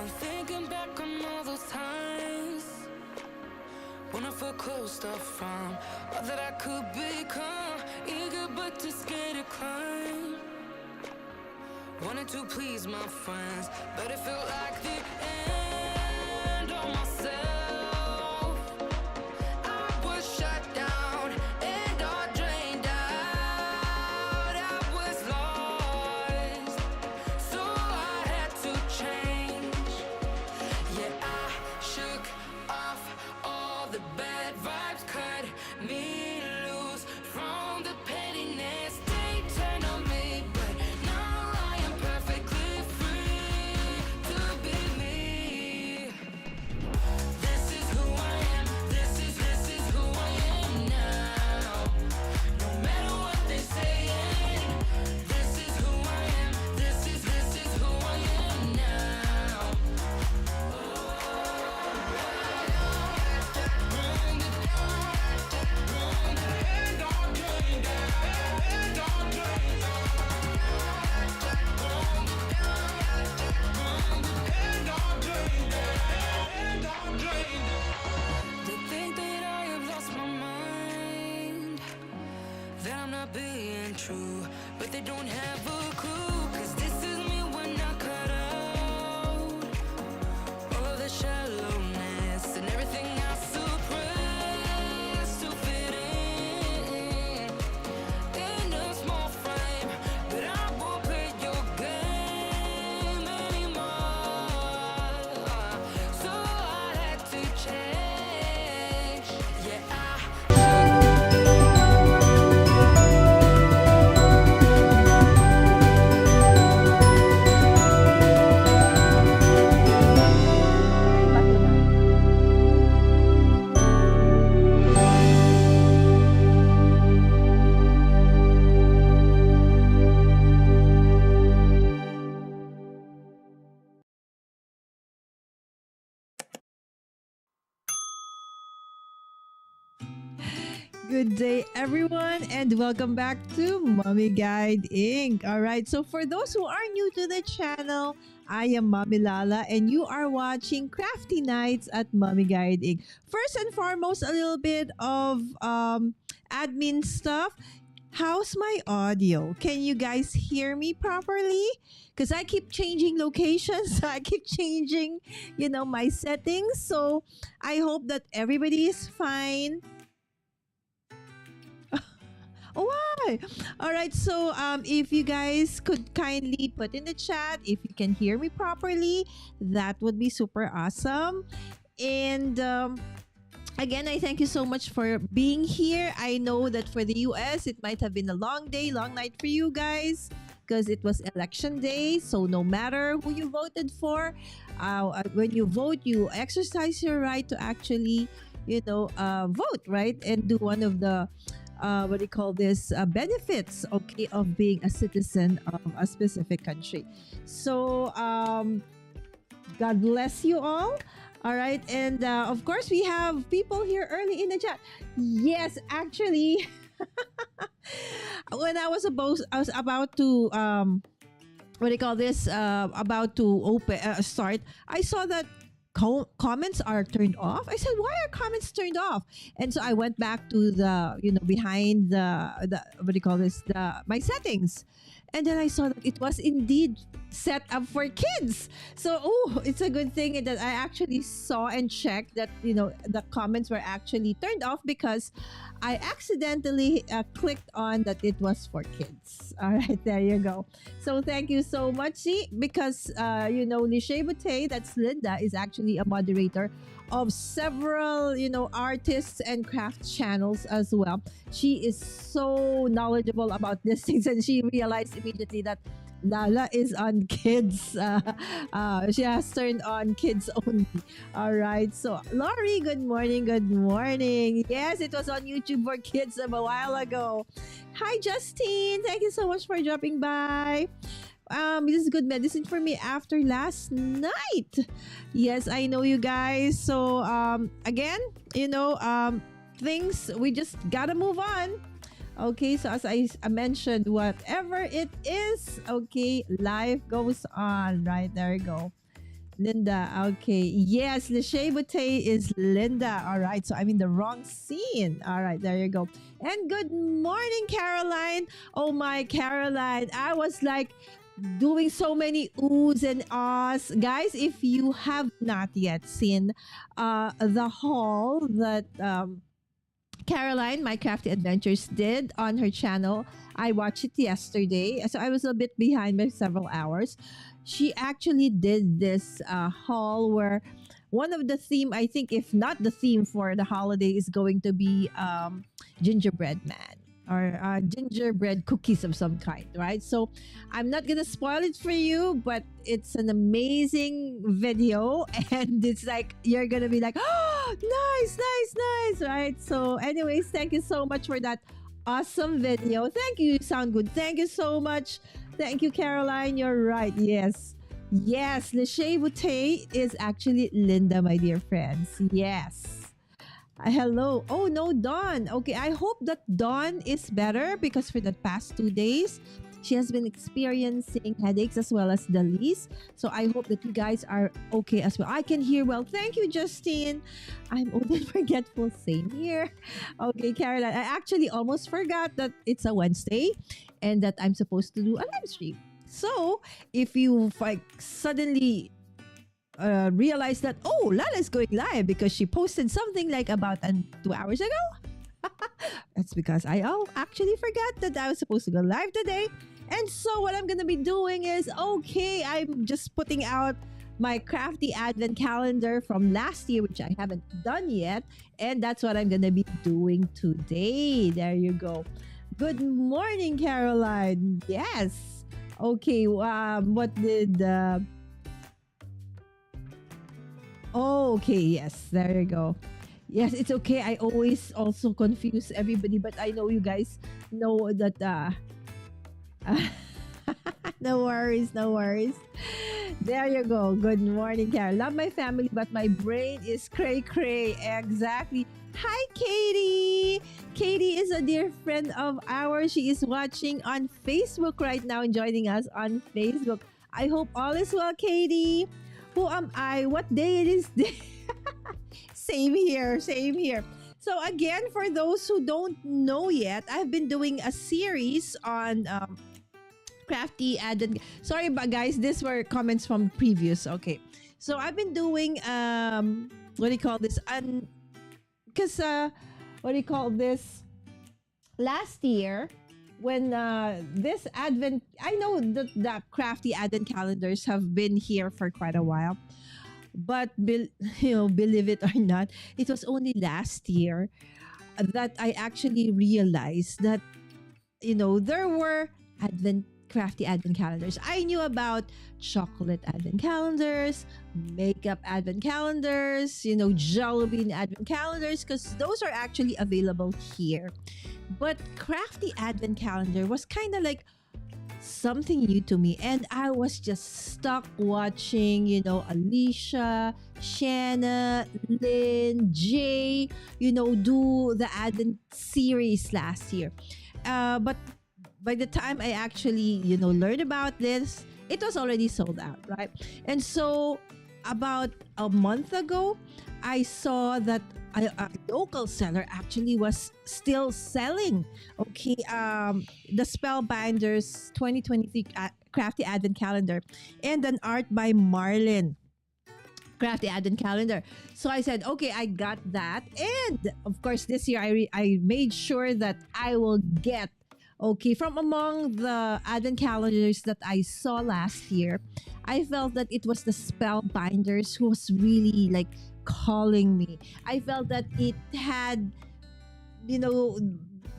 I'm thinking back on all those times when I felt closed off from all that I could become. Eager but too scared to climb. Wanted to please my friends, but it felt like the end on myself. I was shut down and all drained out. I was lost, so I had to change. Yeah, I shook off all the bad vibes, cut me loose from the pettiness they turned on me. But now I am perfectly free to be me. This is who I am. This is who I am now. No matter what they saying, this is who I am. This is who I am now. They think that I have lost my mind, that I'm not being true, but they don't have a clue. 'Cause this is me when I cut out all of the shallowness and everything I suppress to fit in a small frame. But I won't play your game anymore, so I had to change. Yeah, Good day, everyone, and welcome back to Mommy Guide Inc. All right, so for those who are new to the channel, I am Mommy Lala, and you are watching Crafty Nights at Mommy Guide Inc. First and foremost, a little bit of admin stuff. How's my audio? Can you guys hear me properly? Because I keep changing locations. I keep changing, my settings. So I hope that everybody is fine. Oh, why? All right. So, if you guys could kindly put in the chat if you can hear me properly, that would be super awesome. And again, I thank you so much for being here. I know that for the US, it might have been a long day, long night for you guys because it was election day. So, no matter who you voted for, when you vote, you exercise your right to actually, vote, right? And do one of the what do you call this benefits, okay, of being a citizen of a specific country. So God bless you all right. And of course we have people here early in the chat. Yes, actually, when I was about to what do you call this about to open start, I saw that comments are turned off. I said, why are comments turned off? And so I went back to the, behind the what do you call this, my settings. And then I saw that it was indeed set up for kids. So, it's a good thing that I actually saw and checked that, the comments were actually turned off because I accidentally clicked on that it was for kids. All right, there you go. So thank you so much. See, because, Lishay Boutte, that's Linda, is actually a moderator of several, artists and craft channels as well. She is so knowledgeable about these things, and she realized immediately that Lala is on kids. She has turned on kids only. All right. So, Laurie, good morning. Good morning. Yes, it was on YouTube for kids a while ago. Hi, Justine. Thank you so much for dropping by. This is good medicine for me after last night. Yes, I know you guys. So, again, things, we just gotta move on. Okay, so as I mentioned, whatever it is, okay, life goes on. Right, there you go. Linda. Okay. Yes, Le Shea Boutte is Linda. All right. So I'm in the wrong scene. All right. There you go. And good morning, Caroline. Oh, my Caroline. I was like doing so many oohs and ahs. Guys, if you have not yet seen the haul that Caroline, My Crafty Adventures, did on her channel. I watched it yesterday, so I was a bit behind by several hours. She actually did this haul where one of the theme, I think, if not the theme for the holiday, is going to be gingerbread man or gingerbread cookies of some kind, right? So I'm not gonna spoil it for you, but it's an amazing video, and it's like you're gonna be like, oh, nice, nice, nice, right? So, anyways, thank you so much for that awesome video. Thank you, sound good. Thank you so much. Thank you, Caroline. You're right. Yes. Yes, Le Shea Boutte is actually Linda, my dear friends. Yes. Hello. Oh no, Dawn. Okay, I hope that Dawn is better because for the past 2 days, she has been experiencing headaches as well as the least. So I hope that you guys are okay as well. I can hear well. Thank you, Justine. I'm old and forgetful. Same here. Okay, Caroline. I actually almost forgot that it's a Wednesday and that I'm supposed to do a live stream. So if you like suddenly realize that, oh, Lala's going live because she posted something like about 2 hours ago. That's because I actually forgot that I was supposed to go live today. And so what I'm gonna be doing is, okay, I'm just putting out my crafty advent calendar from last year, which I haven't done yet, and that's what I'm gonna be doing today. There you go. Good morning, Caroline. Yes. Okay. What did? Oh, okay. Yes. There you go. Yes, it's okay. I always also confuse everybody, but I know you guys know that. No worries, no worries. There you go. Good morning, Carol. Love my family, but my brain is cray cray. Exactly. Hi, Katie. Katie is a dear friend of ours. She is watching on Facebook right now and joining us on Facebook. I hope all is well, Katie. Who am I? What day it is? Same here, same here. So again, for those who don't know yet, I've been doing a series on crafty advent. Sorry, but guys, these were comments from previous. Okay, so I've been doing what do you call this? Because what do you call this? Last year, when this advent, I know that the crafty advent calendars have been here for quite a while, but believe it or not, it was only last year that I actually realized that there were advent crafty advent calendars. I knew about chocolate advent calendars, makeup advent calendars, Jollibee advent calendars, because those are actually available here. But crafty advent calendar was kind of like something new to me, and I was just stuck watching, Alicia, Shanna, Lynn, Jay, do the advent series last year. But by the time I actually, learned about this, it was already sold out, right? And so about a month ago, I saw that a local seller actually was still selling, okay, the Spellbinders 2023 Crafty Advent Calendar and an art by Marlene Crafty Advent Calendar. So I said, okay, I got that. And of course, this year I made sure that I will get, okay, from among the advent calendars that I saw last year, I felt that it was the Spellbinders who was really like calling me. I felt that it had,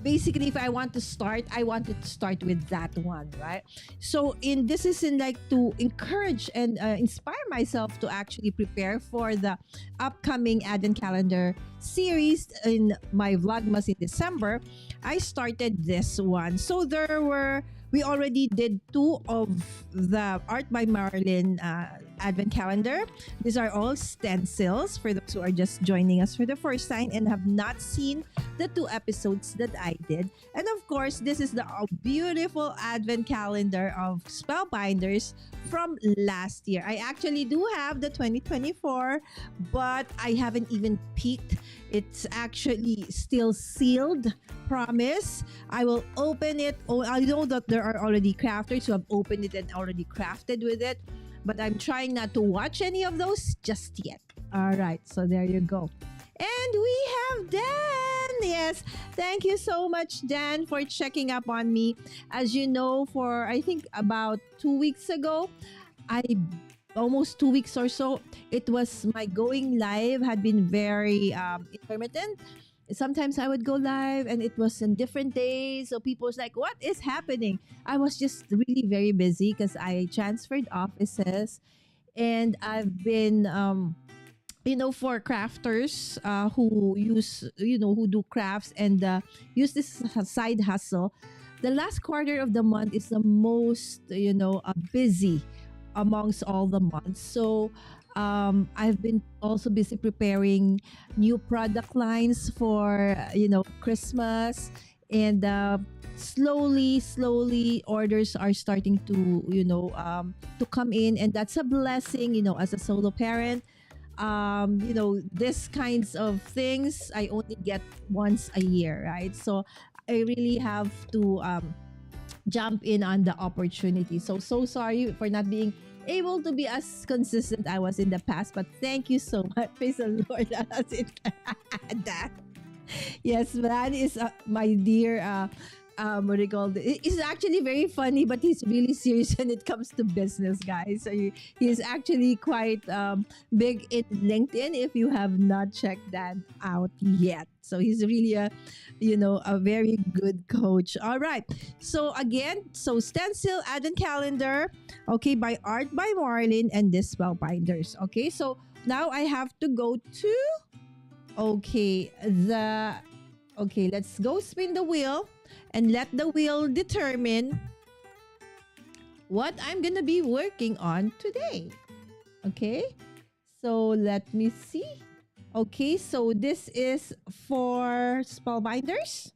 basically, if I want to start, I wanted to start with that one, right? So this is in like to encourage and inspire myself to actually prepare for the upcoming advent calendar series in my Vlogmas in December. I started this one. So there were We already did two of the Art by Marlene advent calendar. These are all stencils for those who are just joining us for the first time and have not seen the two episodes that I did. And of course, this is the beautiful advent calendar of Spellbinders from last year. I actually do have the 2024, but I haven't even peeked. It's actually still sealed. Promise. I will open it. Oh, I know that there are already crafters who have opened it and already crafted with it, but I'm trying not to watch any of those just yet. All right, so there you go. And we have Dan. Yes, thank you so much, Dan, for checking up on me. As you know, for I think about 2 weeks ago, I almost 2 weeks or so, it was my going live had been very intermittent. Sometimes I would go live and it was on different days. So people was like, what is happening? I was just really very busy because I transferred offices and I've been, for crafters who use, who do crafts and use this side hustle. The last quarter of the month is the most, busy amongst all the months. So I've been also busy preparing new product lines for Christmas, and slowly orders are starting to to come in, and that's a blessing. As a solo parent, this kinds of things I only get once a year, right? So I really have to jump in on the opportunity. So sorry for not being able to be as consistent I was in the past, but thank you so much. Praise the Lord. That's it. That. Yes, Bran is my dear what do you call it? He's actually very funny, but he's really serious when it comes to business, guys. So he's actually quite big in LinkedIn if you have not checked that out yet. So he's really a very good coach. All right. So again, stencil advent calendar, okay, by Art by Marlene and this Spellbinders. Okay, so now I have to go to let's go spin the wheel and let the wheel determine what I'm going to be working on today. Okay? So let me see. Okay, so this is for Spellbinders.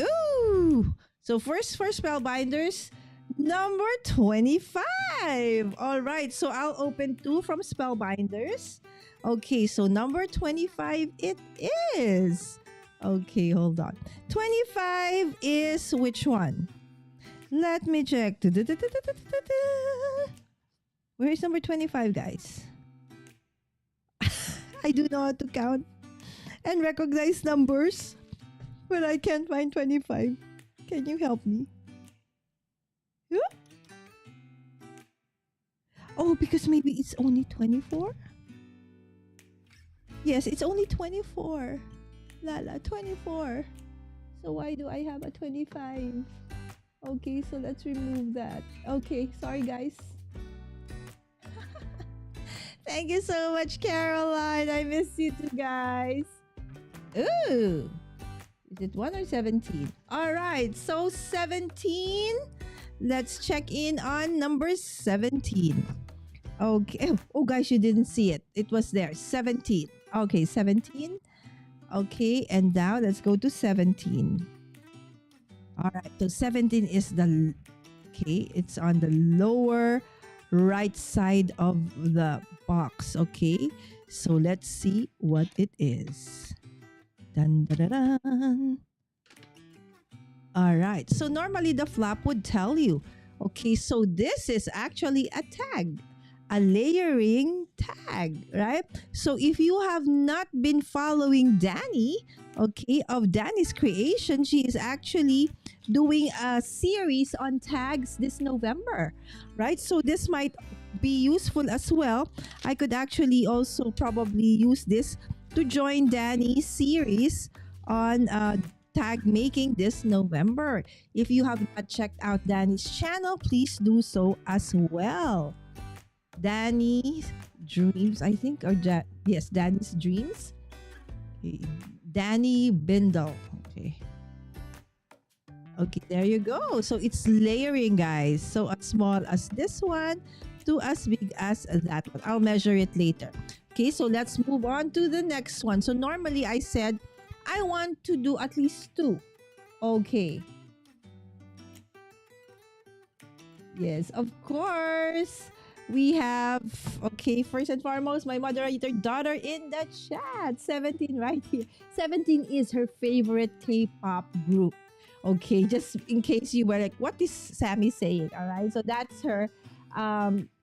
Ooh! So first for Spellbinders, number 25. All right, so I'll open two from Spellbinders. Okay, so number 25 it is. Okay, hold on. 25 is which one? Let me check. Where is number 25, guys? I do know how to count and recognize numbers, but I can't find 25. Can you help me? Huh? Oh, because maybe it's only 24? Yes, it's only 24. Lala, 24. So why do I have a 25? Okay, so let's remove that. Okay, sorry guys. Thank you so much, Caroline. I miss you too, guys. Ooh. Is it 1 or 17? All right, so 17. Let's check in on number 17. Okay. Oh, guys, you didn't see it. It was there. 17. Okay, 17. Okay, and now let's go to 17. All right, so 17 is it's on the lower right side of the box. Okay, so let's see what it is. Dun, dun, dun, dun. All right, so normally the flap would tell you. Okay, so this is actually a tag. A layering tag, right? So if you have not been following Danny, okay, of Danny's creation, she is actually doing a series on tags this November, right? So this might be useful as well. I could actually also probably use this to join Danny's series on tag making this November. If you have not checked out Danny's channel, please do so as well. Danny's Dreams, I think, or yes, Danny's Dreams. Okay. Danny Bindle. Okay. Okay, there you go. So it's layering, guys. So as small as this one to as big as that one. I'll measure it later. Okay, so let's move on to the next one. So normally I said I want to do at least two. Okay. Yes, of course. We have, okay, first and foremost, my moderator daughter in the chat. 17 right here. 17 is her favorite K-pop group. Okay, just in case you were like, what is Sammy saying? All right, so that's her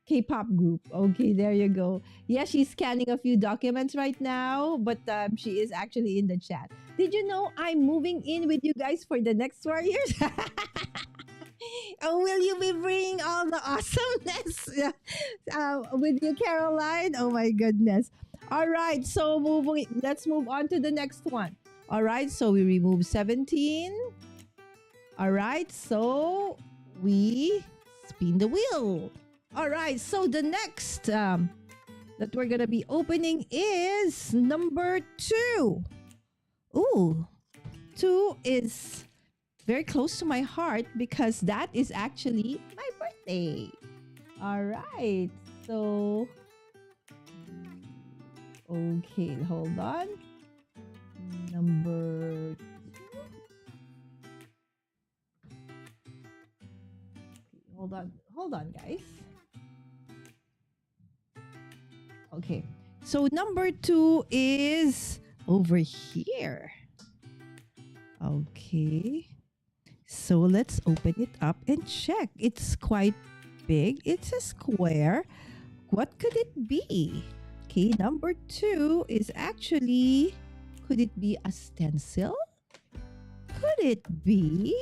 K-pop group. Okay, there you go. Yeah, she's scanning a few documents right now, but she is actually in the chat. Did you know I'm moving in with you guys for the next 4 years? Oh, will you be bringing all the awesomeness with you, Caroline? Oh my goodness. All right, so let's move on to the next one. All right, so we remove 17. All right, so we spin the wheel. All right, so the next that we're going to be opening is number 2. Ooh, 2 is very close to my heart because that is actually my birthday. All right. So, okay, hold on. Number 2. Okay, hold on, guys. Okay. So number 2 is over here. Okay. So let's open it up and check. It's quite big. It's a square. What could it be? Okay, number 2 is actually, could it be a stencil? Could it be?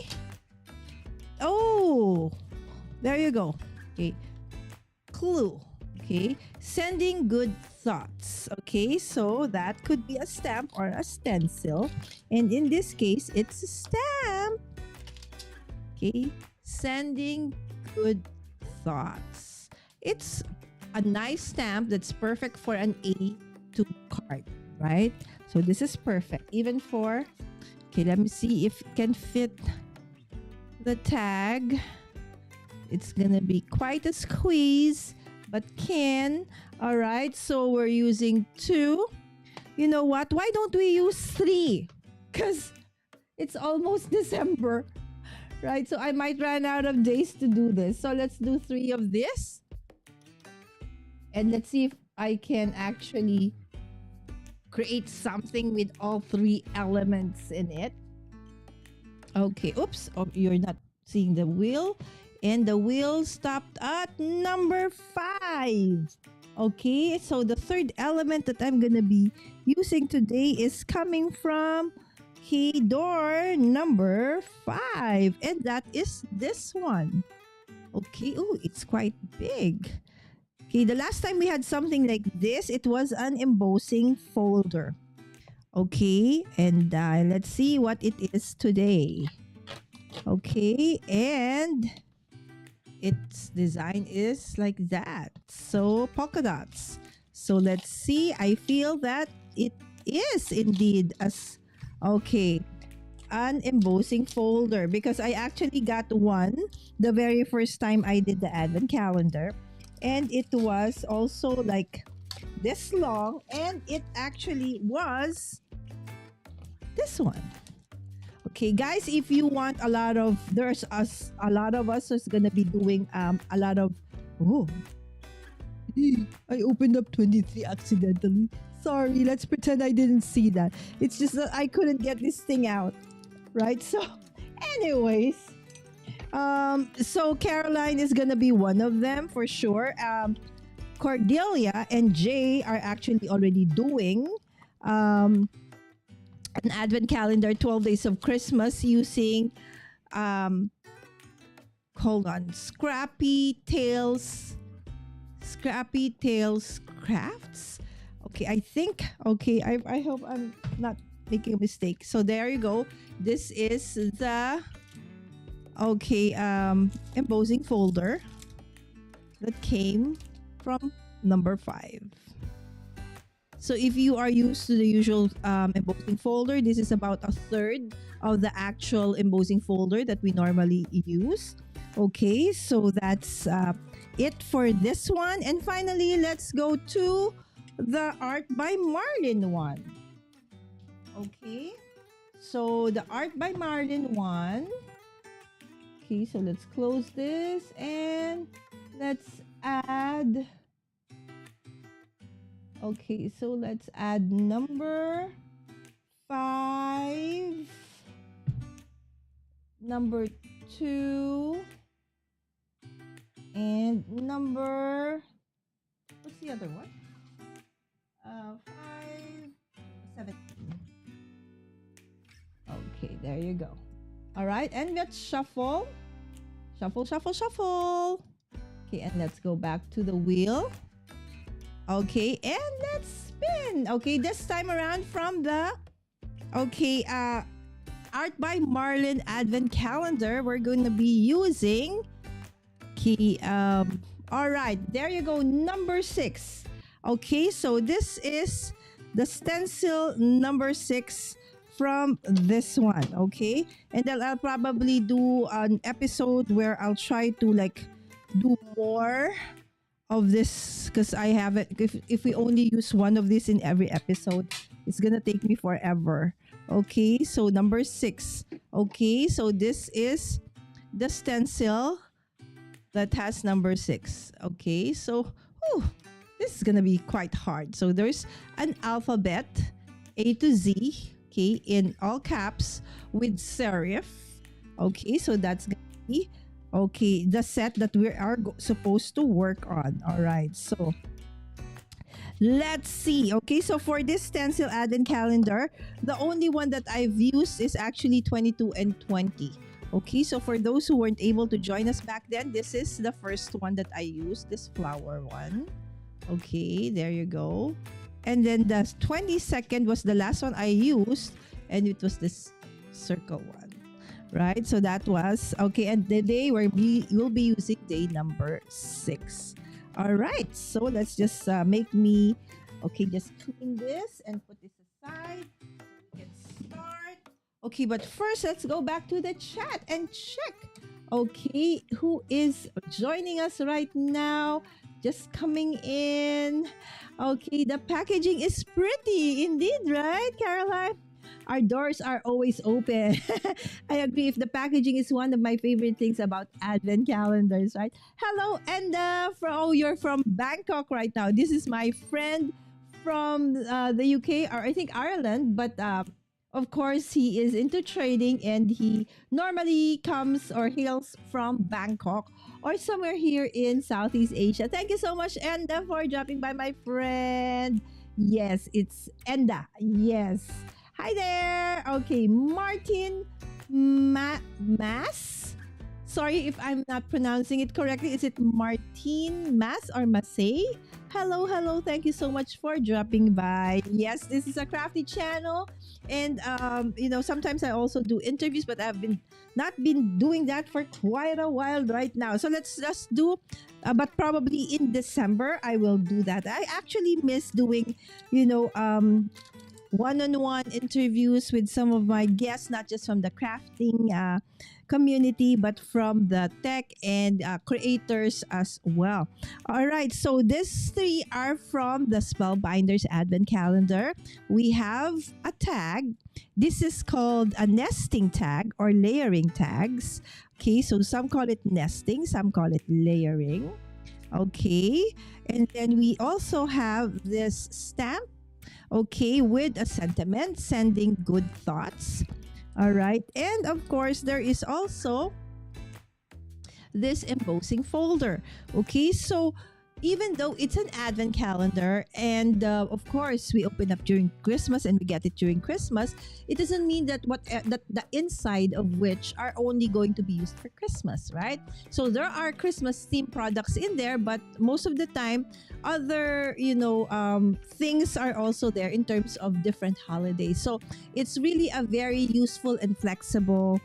Oh, there you go. Okay, clue. Okay, sending good thoughts. Okay, so that could be a stamp or a stencil. And in this case, it's a stamp. Okay, sending good thoughts. It's a nice stamp that's perfect for an A2 card, right? So this is perfect. Even for, okay, let me see if it can fit the tag. It's gonna be quite a squeeze, but can. All right, so we're using 2. You know what? Why don't we use 3? Because it's almost December. Right, so I might run out of days to do this. So let's do 3 of this. And let's see if I can actually create something with all 3 elements in it. Okay, oops. Oh, you're not seeing the wheel. And the wheel stopped at number 5. Okay, so the third element that I'm going to be using today is coming from door number 5, and that is this one. Okay, oh, it's quite big. Okay, the last time we had something like this, it was an embossing folder. Okay, and let's see what it is today. Okay, and its design is like that. So polka dots. So let's see. I feel that it is indeed an embossing folder because I actually got one the very first time I did the advent calendar, and it was also like this long, and it actually was this one. Okay, guys, if you want a lot of us who's gonna be doing a lot of I opened up 23 accidentally. Sorry, let's pretend I didn't see that. It's just that I couldn't get this thing out. Right? So, anyways. So Caroline is gonna be one of them for sure. Cordelia and Jay are actually already doing an advent calendar, 12 days of Christmas, using Scrappy Tales Crafts. Okay, I think, I hope I'm not making a mistake. So there you go. This is the embossing folder that came from number 5. So if you are used to the usual embossing folder, this is about a third of the actual embossing folder that we normally use. Okay, so that's it for this one. And finally, let's go to the Art by Marlene one. Okay, so the Art by Marlene one. Okay, so let's close this and let's add. Okay, so let's add number 5, number 2, and number, what's the other one? 5, 17. Okay, there you go. All right, and let's shuffle. Shuffle, shuffle, shuffle. Okay, and let's go back to the wheel. Okay, and let's spin. Okay, this time around from the Art by Marlene Advent Calendar, we're going to be using all right, there you go, number 6. Okay, so this is the stencil number 6 from this one. Okay, and then I'll probably do an episode where I'll try to like do more of this, because I haven't, if we only use one of these in every episode, it's gonna take me forever. Okay, so number 6. Okay, so this is the stencil that has number 6. Okay, so this is gonna be quite hard. So there's an alphabet A to Z, okay, in all caps with serif. Okay, so that's gonna be the set that we are supposed to work on. All right, so let's see. Okay, so for this stencil advent calendar, the only one that I've used is actually 22 and 20. Okay, so for those who weren't able to join us back then, this is the first one that I used, this flower one. Okay, there you go. And then the 22nd was the last one I used, and it was this circle one. Right, so that was okay, and the day we'll be using day number 6. All right, so let's just just clean this and put this aside. We can start. Okay, but first let's go back to the chat and check. Okay, who is joining us right now? Just coming in. Okay, the packaging is pretty indeed, right, Caroline? Our doors are always open. I agree. If the packaging is one of my favorite things about advent calendars, right? Hello, Enda. You're from Bangkok right now. This is my friend from the UK, or I think Ireland, but of course he is into trading, and he normally comes or hails from Bangkok or somewhere here in Southeast Asia. Thank you so much, Enda, for dropping by, my friend. Yes, it's Enda. Yes. Hi there. Okay, Martin Mas. Sorry if I'm not pronouncing it correctly. Is it Martin Mas or Masay? Hello, hello. Thank you so much for dropping by. Yes, this is a crafty channel, and sometimes I also do interviews, but I've not been doing that for quite a while right now. So let's just do, but probably in December I will do that. I actually miss doing, one-on-one interviews with some of my guests, not just from the crafting community, but from the tech and creators as well. All right, so these 3 are from the Spellbinders Advent Calendar. We have a tag. This is called a nesting tag or layering tags. Okay, so some call it nesting, some call it layering. Okay, and then we also have this stamp, okay, with a sentiment, sending good thoughts. All right, and of course there is also this embossing folder. Okay, so even though it's an advent calendar, and of course we open up during Christmas and we get it during Christmas, it doesn't mean that that the inside of which are only going to be used for Christmas, right? So there are Christmas themed products in there, but most of the time other things are also there in terms of different holidays. So it's really a very useful and flexible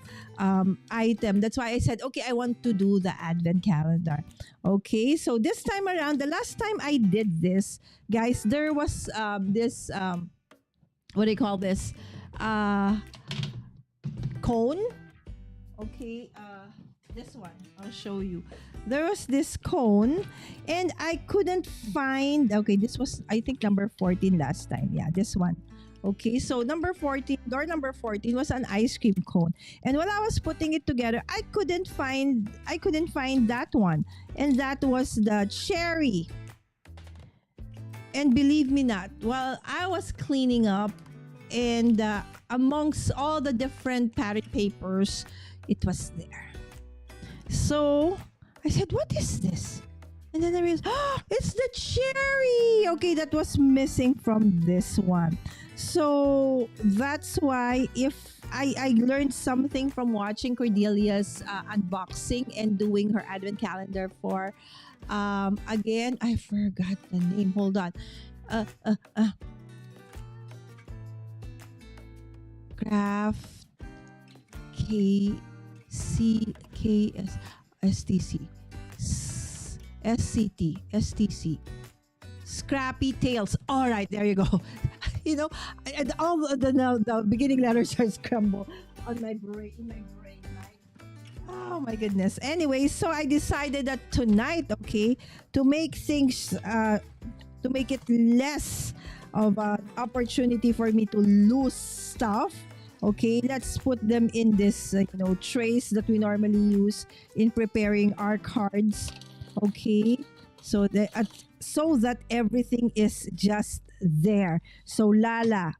item. That's why I said, okay, I want to do the advent calendar. Okay, so this time around around, the last time I did this, guys, there was this what do you call this? Uh, cone. Okay, this one. I'll show you. There was this cone, and I couldn't find. Okay, this was, I think, number 14 last time. Yeah, this one. Okay, so number 14, door number 14 was an ice cream cone. And while I was putting it together, I couldn't find that one. And that was the cherry. And believe me not, while I was cleaning up and amongst all the different parrot papers, it was there. So I said, "What is this?" And then I realized, oh, it's the cherry. Okay, that was missing from this one. So that's why if I learned something from watching Cordelia's unboxing and doing her advent calendar for, again, I forgot the name. Hold on. Uh, uh, uh, Craft K C K S S T C S C T S T C Scrappy Tales. All right, there you go. You know, all the beginning letters are scrambled on my brain. In my brain, right? Oh my goodness. Anyway, so I decided that tonight, okay, to make things, to make it less of an opportunity for me to lose stuff. Okay, let's put them in this, trays that we normally use in preparing our cards. Okay, so that everything is just there. So Lala,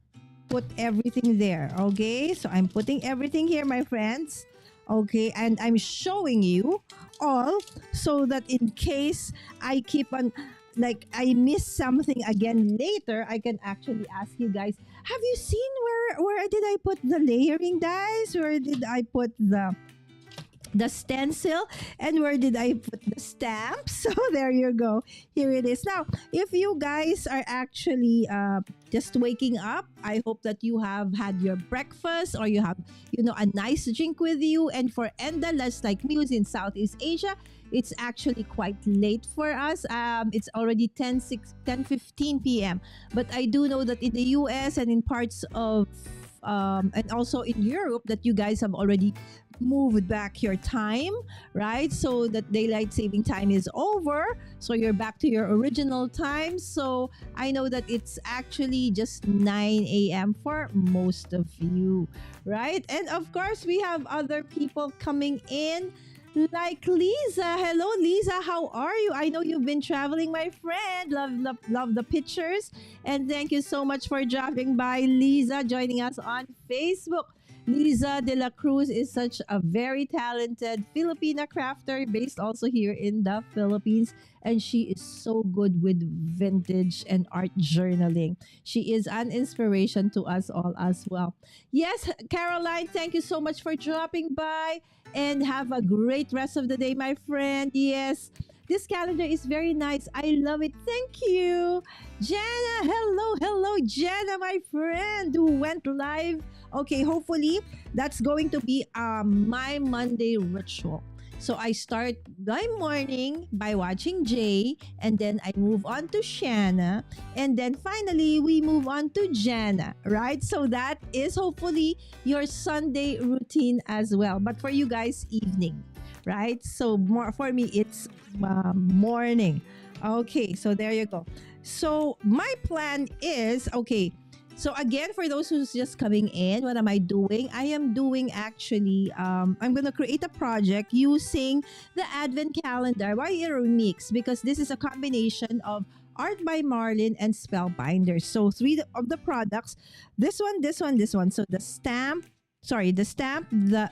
put everything there. Okay, so I'm putting everything here, my friends. Okay, and I'm showing you all so that in case I keep on, like, I miss something again later, I can actually ask you guys, have you seen where did I put the layering dies? Where did I put the stencil, and where did I put the stamp? So there you go. Here it is. Now, if you guys are actually just waking up, I hope that you have had your breakfast, or you have, a nice drink with you. And for Endalas like me, who's in Southeast Asia, it's actually quite late for us. It's already 10:15 p.m. But I do know that in the US and in parts of and also in Europe, that you guys have already moved back your time, right? So that daylight saving time is over. So you're back to your original time. So I know that it's actually just 9 a.m. for most of you, right? And of course, we have other people coming in, like Lisa. Hello, Lisa. How are you? I know you've been traveling, my friend. Love the pictures. And thank you so much for dropping by, Lisa, joining us on Facebook. Lisa de la Cruz is such a very talented Filipina crafter based also here in the Philippines. And she is so good with vintage and art journaling. She is an inspiration to us all as well. Yes, Caroline, thank you so much for dropping by. And have a great rest of the day, my friend. Yes, this calendar is very nice. I love it. Thank you. Jenna, hello, Jenna, my friend who went live. Okay, hopefully that's going to be my Monday ritual. So I start my morning by watching Jay, and then I move on to Shanna, and then finally we move on to Jana, right? So that is hopefully your Sunday routine as well. But for you guys, evening, right? So more for me, it's morning. Okay, so there you go. So my plan is, okay, so again, for those who's just coming in, what am I doing? I am doing actually, I'm going to create a project using the Advent Calendar. Why a remix? Because this is a combination of art by Marlene and Spellbinders. So three of the products, this one, this one, this one. So the stamp, the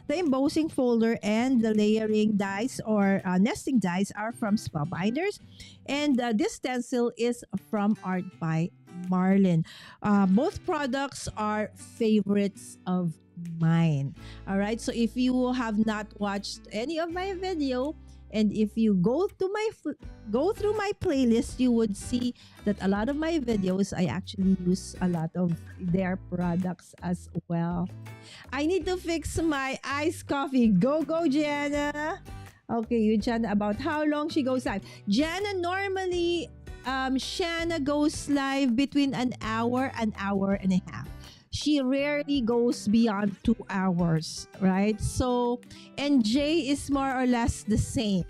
embossing folder, and the layering dies or nesting dies are from Spellbinders. And this stencil is from Art by Marlene. Both products are favorites of mine. All right. So if you have not watched any of my video, and if you go through my playlist, you would see that a lot of my videos, I actually use a lot of their products as well. I need to fix my iced coffee. Go, Jana. Okay, you Jana about how long she goes live. Jana normally Shanna goes live between an hour and a half. She rarely goes beyond 2 hours, right? So and Jay is more or less the same.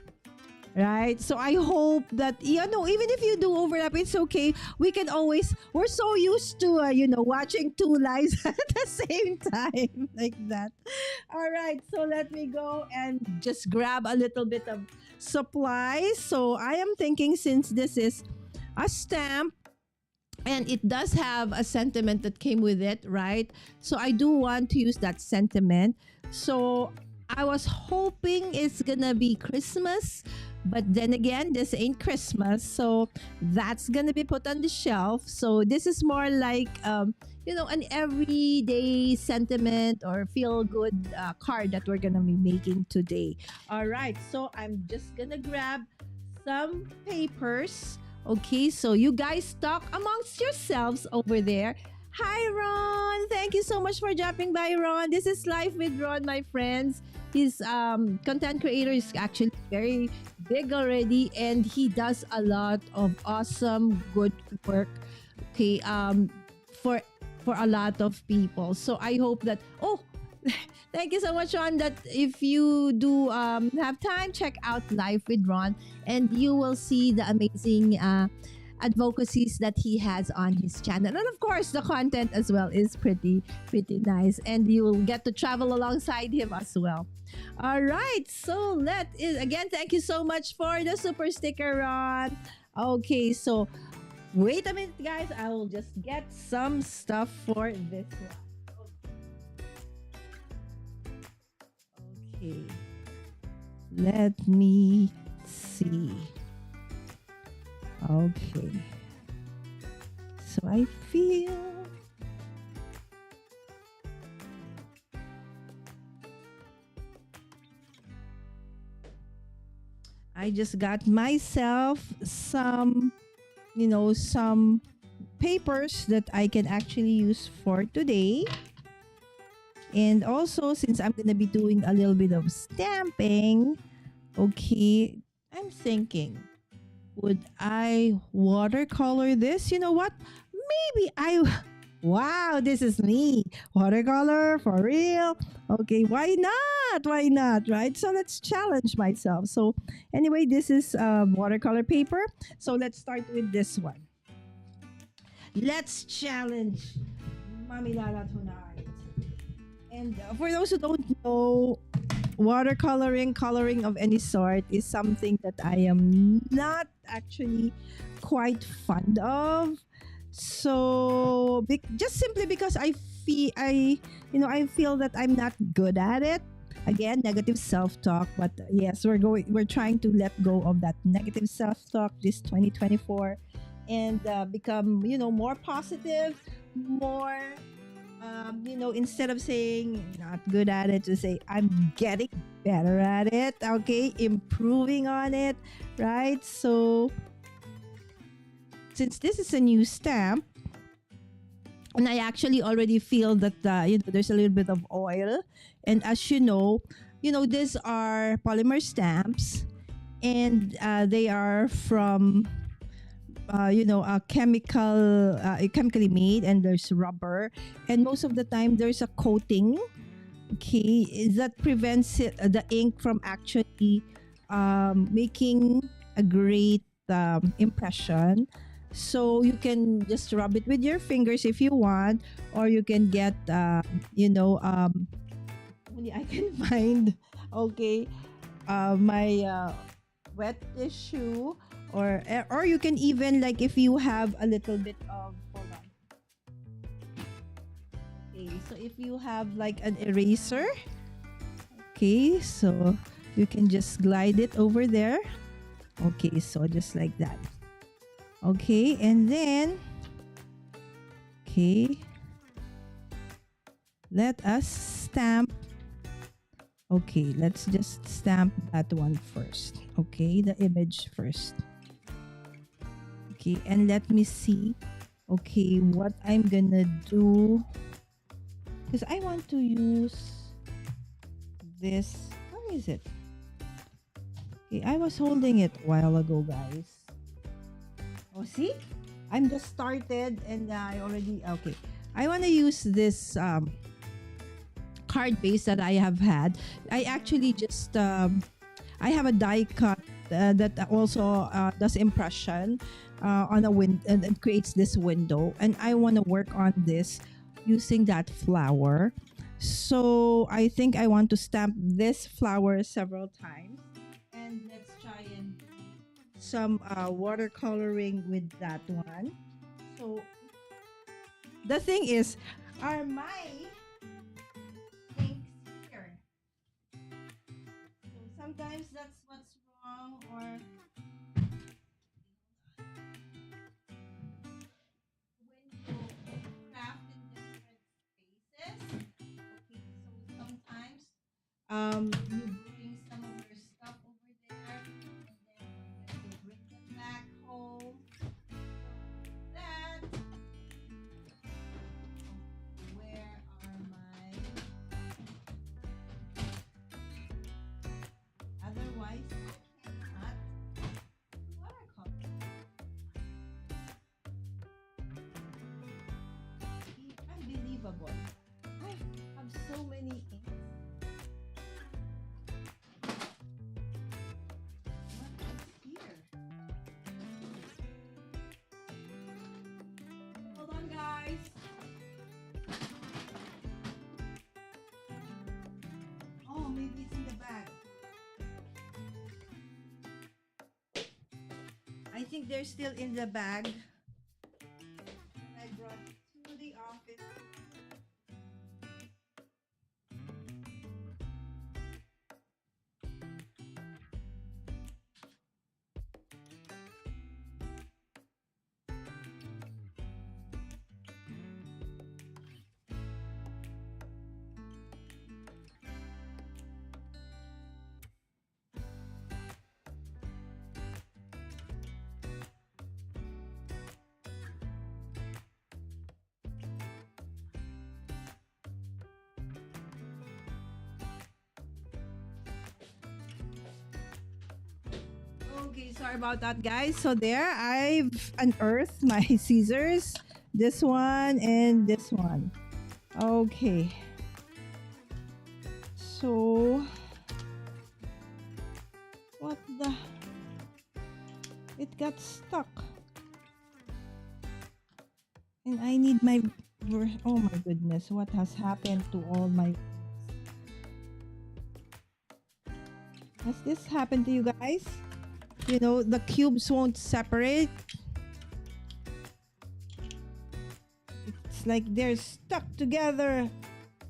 Right. So I hope that, even if you do overlap, it's okay. We can always, we're so used to, watching two lives at the same time, like that. All right. So let me go and just grab a little bit of supplies. So I am thinking, since this is a stamp, and it does have a sentiment that came with it, right? So I do want to use that sentiment. So I was hoping it's gonna be Christmas, but then again, this ain't Christmas, so that's gonna be put on the shelf. So this is more like an everyday sentiment or feel good card that we're gonna be making today. All right, so I'm just gonna grab some papers. Okay, so you guys talk amongst yourselves over there. Hi, Ron. Thank you so much for dropping by, Ron. This is Life with Ron, my friends. His content creator is actually very big already, and he does a lot of awesome, good work. Okay, for a lot of people. So I hope that. Oh, thank you so much, Ron. That if you do have time, check out Life with Ron, and you will see the amazing advocacies that he has on his channel. And of course, the content as well is pretty nice, and you'll get to travel alongside him as well. All right, so again, thank you so much for the super sticker, Ron. Okay, so wait a minute, guys. I will just get some stuff for this one. Okay, let me see. Okay, so I feel I just got myself some papers that I can actually use for today. And also, since I'm going to be doing a little bit of stamping, okay, I'm thinking, would I watercolor this? You know what? Maybe wow, this is me. Watercolor for real. Okay, why not? Why not? Right? So let's challenge myself. So anyway, this is watercolor paper. So let's start with this one. Let's challenge Mommy Lala tonight. And for those who don't know, coloring of any sort is something that I am not actually quite fond of. So just simply because I feel that I'm not good at it. Again, negative self-talk, but yes, we're trying to let go of that negative self-talk this 2024 and become, more positive, more instead of saying not good at it, to say I'm getting better at it, okay, improving on it, right? So since this is a new stamp, and I actually already feel that there's a little bit of oil, and as these are polymer stamps, and they are from chemically made, and there's rubber, and most of the time there's a coating, okay, that prevents the ink from actually making a great impression. So you can just rub it with your fingers if you want, or you can get only I can find, okay, my wet tissue, or you can even, like, if you have a little bit of, hold on. Okay, so if you have like an eraser, okay, so you can just glide it over there. Okay, so just like that. Okay, and then, okay, let us stamp. Okay, let's just stamp that one first. Okay, the image first. Okay, and let me see, okay, what I'm gonna do, because I want to use this. Where is it? Okay, I was holding it a while ago, guys. Oh, see? I'm just started and I already okay. I want to use this card base that I have had. I actually just I have a die cut that also does impression on a window and creates this window, and I want to work on this using that flower. So I think I want to stamp this flower several times, and let's try and do some watercoloring with that one. So the thing is, are my inks here? So sometimes that's what's wrong, or when you craft in different spaces. Okay, so sometimes you bring some of your stuff over there, and then forget to bring them back home. So that, where are my? Otherwise, I cannot watercolor. Unbelievable. I have so many inks. What is here? Hold on, guys. Oh, maybe it's in the bag. I think they're still in the bag. I brought it to the office. Okay, sorry about that, guys. So there, I've unearthed my scissors. This one and this one. Okay. So, what the? It got stuck. And I need my... Oh my goodness, what has happened to all my... Has this happened to you guys? You know, the cubes won't separate. It's like they're stuck together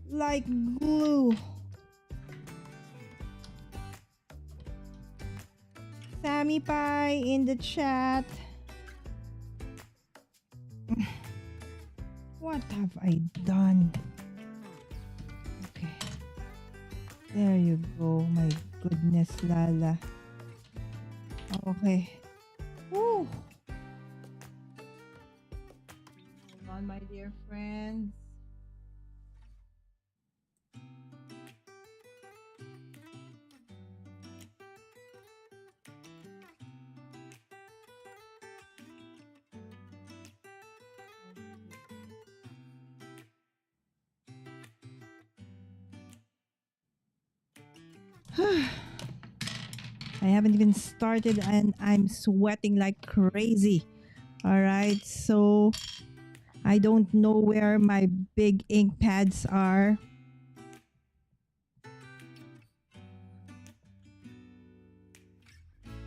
like glue. Sammy Pie in the chat. What have I done? Okay. There you go. My goodness, Lala. Okay. Woo. Hold on, my dear friends. I haven't even started and I'm sweating like crazy. All right, so I don't know where my big ink pads are.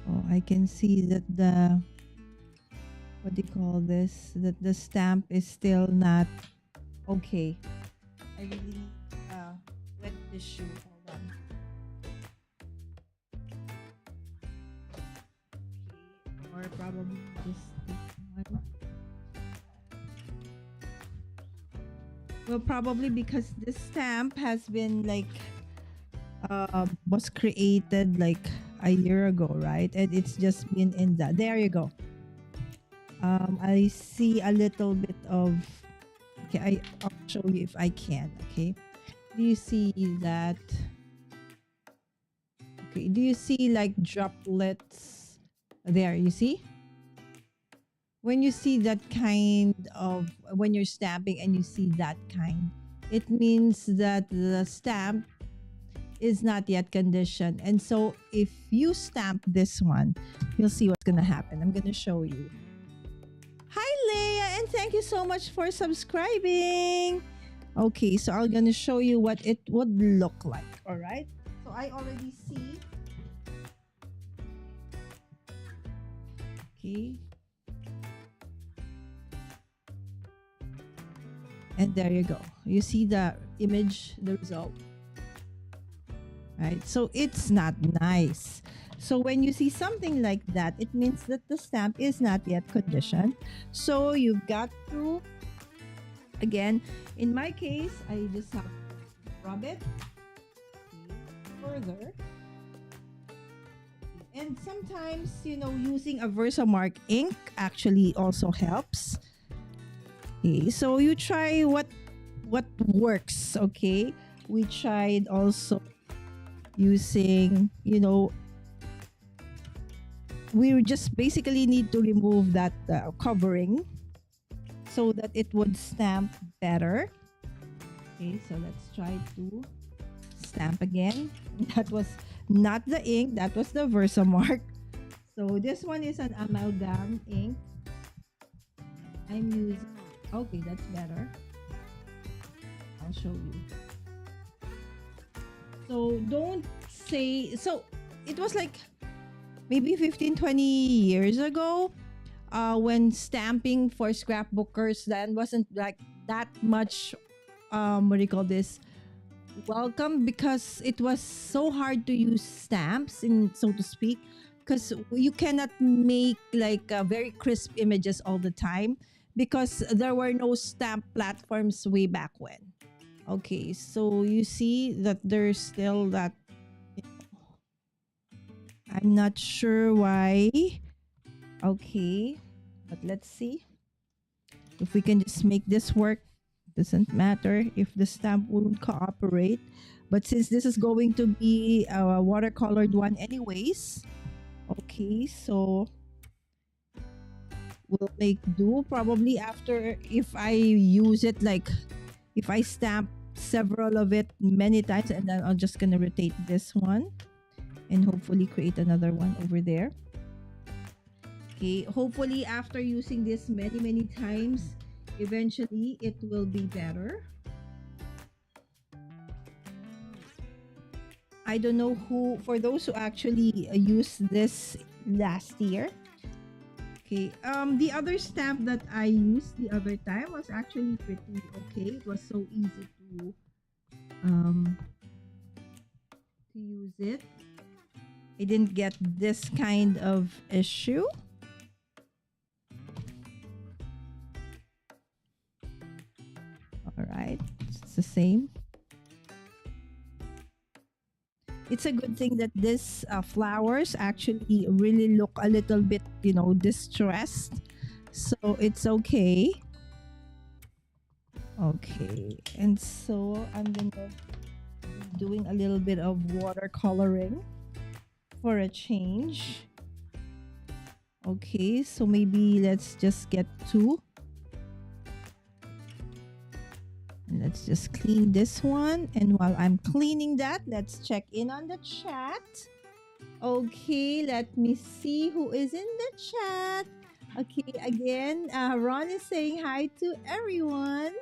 Oh, I can see that the, what do you call this? That the stamp is still not okay. I really need wet tissue. Hold on. Okay, or probably just this one. Well, probably because this stamp has been like was created like a year ago, right? And it's just been in that. There you go. I see a little bit of. Okay, I'll show you if I can. Okay, do you see that? Okay, do you see like droplets there? You see? When you see that kind of, when you're stamping and you see that kind, it means that the stamp is not yet conditioned. And so if you stamp this one, you'll see what's going to happen. I'm going to show you. Hi, Leia, and thank you so much for subscribing. Okay, so I'm going to show you what it would look like. All right. So I already see. Okay. And there you go. You see the image, the result. Right? So it's not nice. So when you see something like that, it means that the stamp is not yet conditioned. So you've got to, again, in my case, I just have to rub it further. And sometimes, using a Versamark ink actually also helps. Okay, so you try what works, okay? We tried also using, we just basically need to remove that covering so that it would stamp better. Okay, so let's try to stamp again. That was not the ink, that was the Versamark. So this one is an amalgam ink. I'm using, okay, that's better. I'll show you. So don't say, so it was like maybe 15-20 years ago when stamping for scrapbookers then wasn't like that much what do you call this, welcome, because it was so hard to use stamps, in so to speak, because you cannot make like very crisp images all the time because there were no stamp platforms way back when. Okay, so you see that there's still that, I'm not sure why. Okay, but let's see if we can just make this work. Doesn't matter if the stamp won't cooperate, but since this is going to be a watercolored one anyways, okay, so we'll make do probably after, if I use it, like if I stamp several of it many times, and then I'm just gonna rotate this one and hopefully create another one over there. Okay, hopefully after using this many times, eventually it will be better. I don't know who, for those who actually used this last year. Okay, the other stamp that I used the other time was actually pretty okay. It was so easy to use it. I didn't get this kind of issue. All right, it's the same. It's a good thing that this flowers actually really look a little bit, distressed. So it's okay. Okay, and so I'm gonna be doing a little bit of watercoloring for a change. Okay, so maybe let's just get two. And let's just clean this one. And while I'm cleaning that, let's check in on the chat. Okay, let me see who is in the chat. Okay, again, Ron is saying hi to everyone.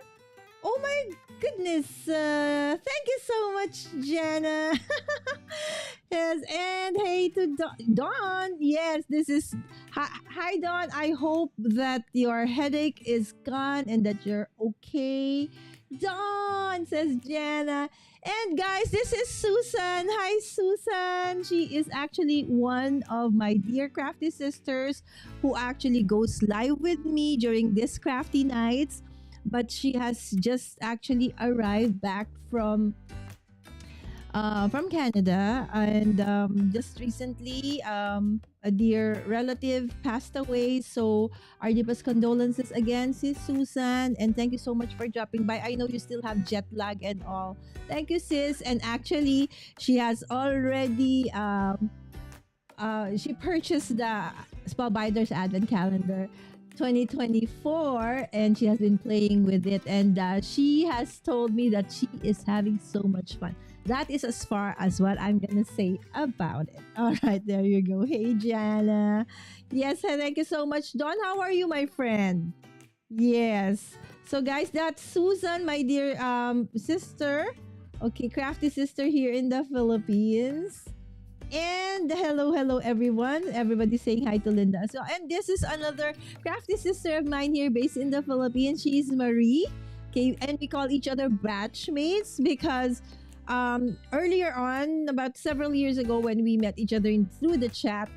Oh my goodness. Thank you so much, Jenna. Yes, and hey to Dawn. Yes, this is... Hi, Dawn. I hope that your headache is gone and that you're okay. Dawn, says Jenna. And guys, this is Susan. Hi, Susan. She is actually one of my dear crafty sisters who actually goes live with me during this crafty nights. But she has just actually arrived back from from Canada. And just recently, a dear relative passed away. So, our deepest condolences again, sis Susan. And thank you so much for dropping by. I know you still have jet lag and all. Thank you, sis. And actually, she has already she purchased the Spellbinders Advent Calendar 2024, and she has been playing with it, and she has told me that she is having so much fun. That is as far as what I'm gonna say about it. All right, there you go. Hey, Jana. Yes, thank you so much. Don, how are you, my friend? Yes. So guys, that's Susan, my dear sister. Okay, crafty sister here in the Philippines. And hello, everyone. Everybody saying hi to Linda as well. And this is another crafty sister of mine here based in the Philippines. She's Marie. Okay, and we call each other batchmates because earlier on, about several years ago when we met each other through the chat,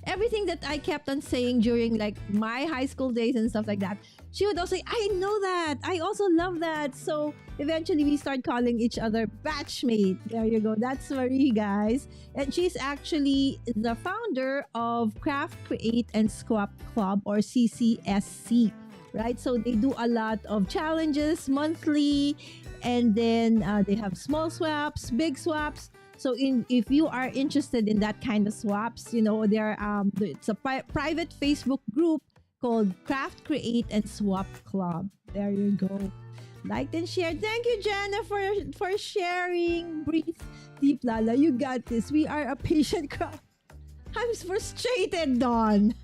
everything that I kept on saying during like my high school days and stuff like that, she would also say, I know that. I also love that. So eventually we start calling each other batchmate. There you go. That's Marie, guys. And she's actually the founder of Craft, Create, and Swap Club, or CCSC, right? So they do a lot of challenges monthly, and then they have small swaps, big swaps. So if you are interested in that kind of swaps, you know, it's a private Facebook group called Craft, Create, and Swap Club. There you go. Liked and shared. Thank you, Jana, for sharing. Breathe deep, Lala. You got this. We are a patient crowd. I'm frustrated, Dawn.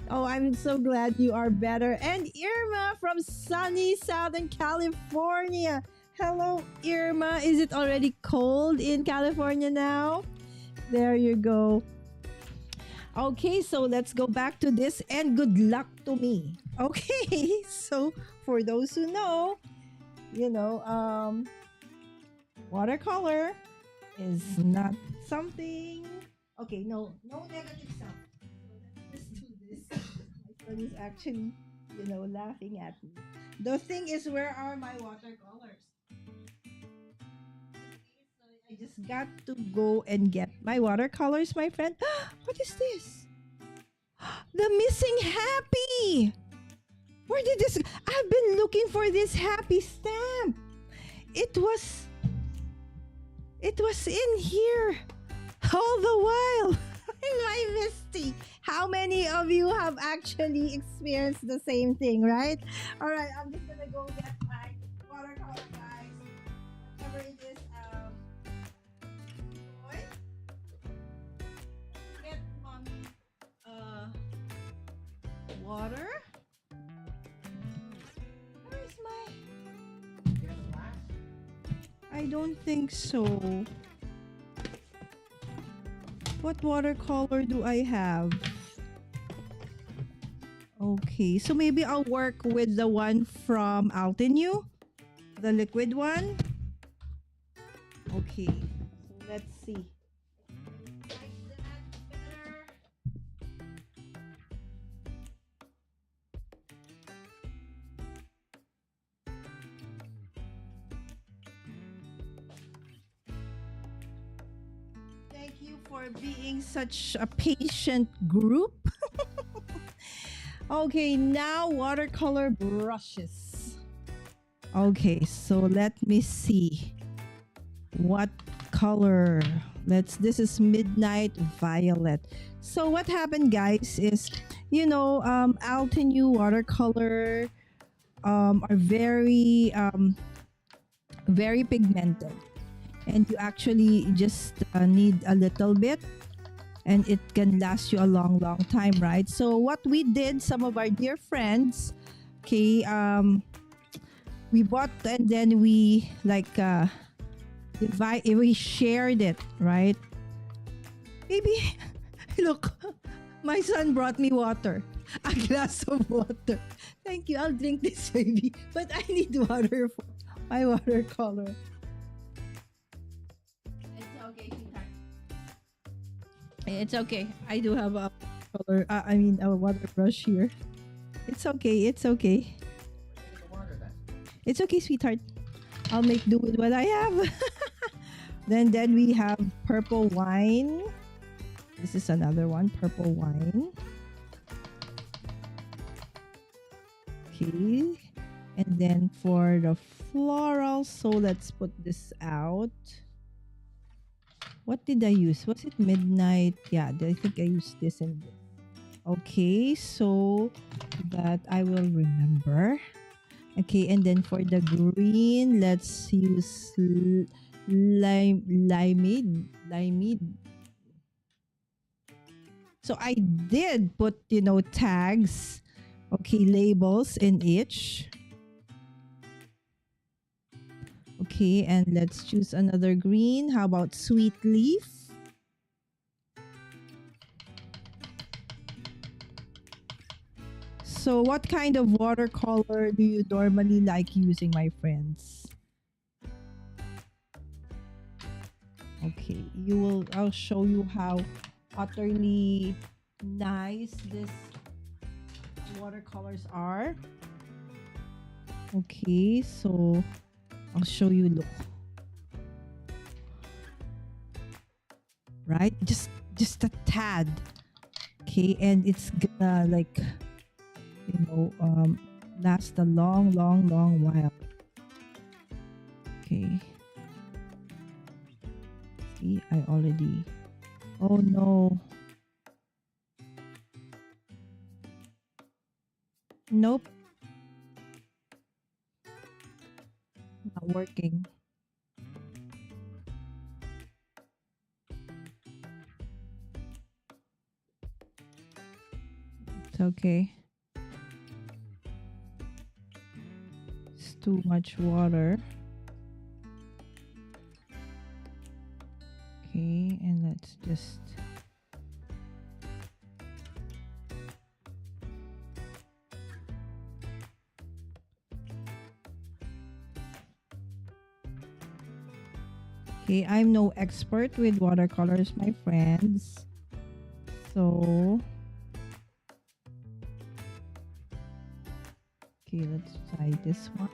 Oh, I'm so glad you are better. And Irma from sunny Southern California. Hello, Irma. Is it already cold in California now? There you go. Okay, so let's go back to this, and good luck to me. Okay, so for those who know, you know, watercolor is not something. Okay, no negative sound. So let's just do this. My son is actually, you know, laughing at me. The thing is, where are my watercolors? I just got to go and get my watercolors, my friend. What is this? The missing happy. Where did this? I've been looking for this happy stamp. It was in here all the while. In my Misty. How many of you have actually experienced the same thing, right? All right, I'm just gonna go get my watercolor, guys. Whatever it is, boy. Get mommy water. Where's my? I don't think so. What watercolor do I have? Okay, so maybe I'll work with the one from Altenew, the liquid one. Okay, so let's see. Thank you for being such a patient group. Okay, now watercolor brushes. Okay, so let me see. What color? This is Midnight Violet. So what happened, guys, is, you know, Altenew watercolor are very pigmented. And you actually just need a little bit, and it can last you a long time, right? So what we did, some of our dear friends, okay, we bought, and then we like we shared it, right? Maybe look, my son brought me water, a glass of water. Thank you, I'll drink this, baby, but I need water for my watercolor. It's okay. I do have a color. A water brush here. It's okay. It's okay. It's okay, sweetheart. I'll make do with what I have. Then we have purple wine. This is another one, purple wine. Okay. And then for the floral, so let's put this out. What did I use? Was it midnight? Yeah, I think I used this and this. Okay, so that I will remember. Okay, and then for the green, let's use limeade. So I did put, tags, okay, labels in each. Okay, and let's choose another green. How about sweet leaf? So what kind of watercolor do you normally like using, my friends? Okay, I'll show you how utterly nice this watercolors are. Okay, so I'll show you, look. Right? Just a tad. Okay, and it's gonna like last a long while. Okay. See, I already. Oh no. Nope. Not working. It's okay. It's too much water. Okay, and let's just Okay, I'm no expert with watercolors, my friends. So okay, let's try this one.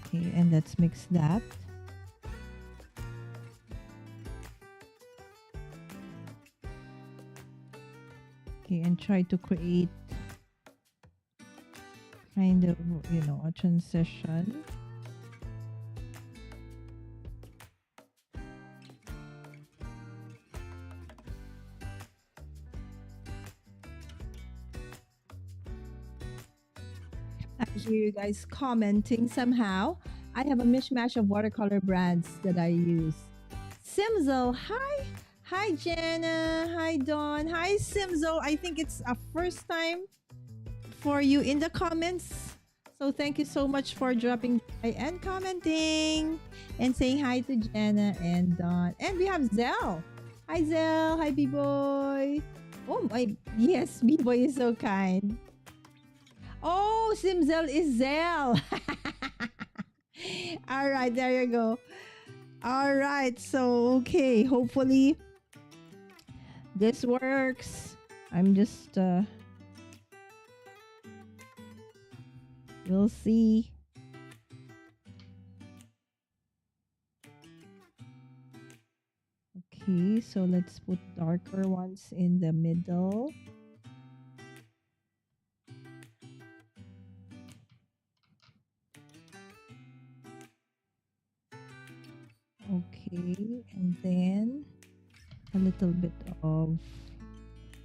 Okay, and let's mix that. Okay, and try to create kind of, a transition. I hear you guys commenting somehow. I have a mishmash of watercolor brands that I use. Simzo, hi. Hi, Jenna. Hi, Dawn. Hi, Simzo. I think it's a first time for you in the comments. So thank you so much for dropping by and commenting and saying hi to Jenna and Dawn. And we have Zell. Hi, Zell. Hi, B-Boy. Oh, my. Yes, B-Boy is so kind. Oh, Simzel is Zell. All right, there you go. All right, so okay, hopefully this works. I'm just we'll see. Okay, so let's put darker ones in the middle. Okay, and then a little bit of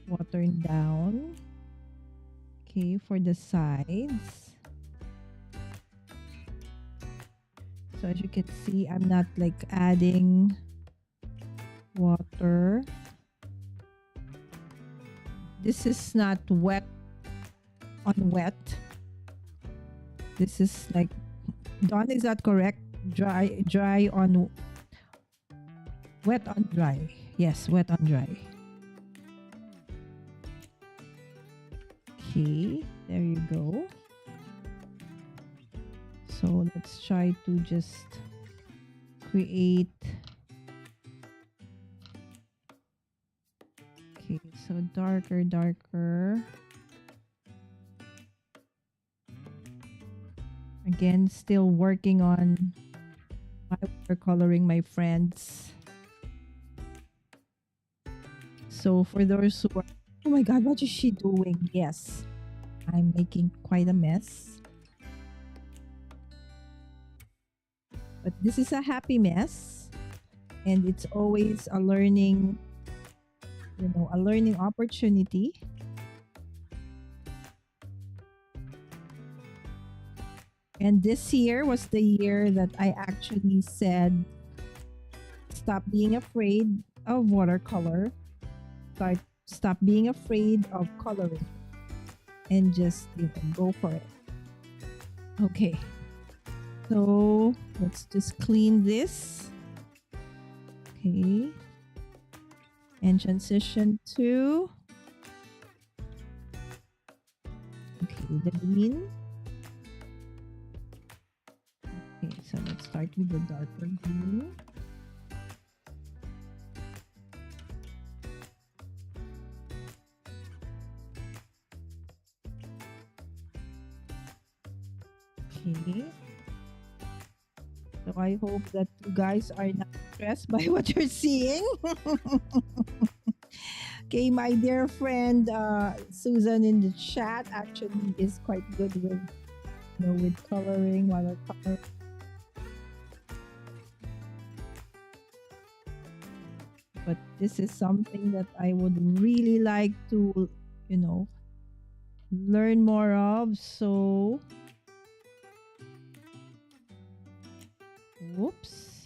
watering down. Okay, for the sides. So as you can see, I'm not like adding water. This is not wet on wet. This is like, Dawn, is that correct? Dry on wet on dry. Yes, wet on dry. Okay, there you go. So let's try to just create. Okay, so darker. Again, still working on my watercoloring, my friends. So for those who are, oh my God, what is she doing? Yes, I'm making quite a mess. But this is a happy mess. And it's always a learning, a learning opportunity. And this year was the year that I actually said, stop being afraid of watercolor, stop being afraid of coloring, and just go for it. Okay, so let's just clean this. Okay, and transition to the green. Okay, so let's start with the darker green. Okay. So I hope that you guys are not stressed by what you're seeing. Okay, my dear friend Susan in the chat actually is quite good with with coloring, watercolor. But this is something that I would really like to, learn more of. So, whoops,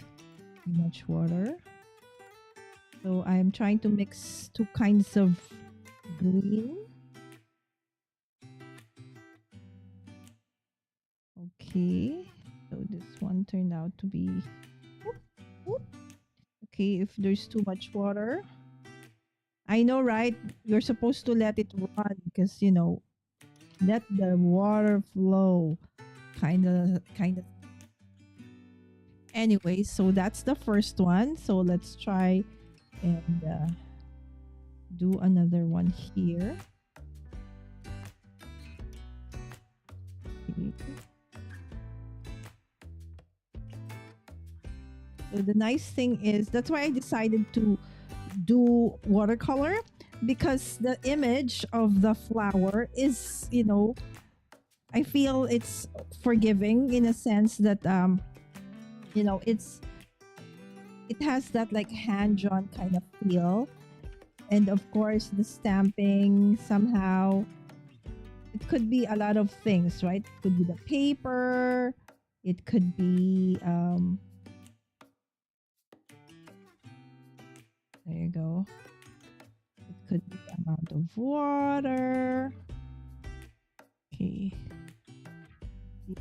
too much water. So I'm trying to mix two kinds of green. Okay, so this one turned out to be, okay, if there's too much water. I know, right? You're supposed to let it run because, let the water flow. Kind of. Anyway, so that's the first one. So let's try and do another one here. Okay. So the nice thing is that's why I decided to do watercolor, because the image of the flower is, I feel it's forgiving in a sense that it has that like hand drawn kind of feel. And of course the stamping, somehow it could be a lot of things, right? It could be the paper, it could be there you go. It could be the amount of water. Okay.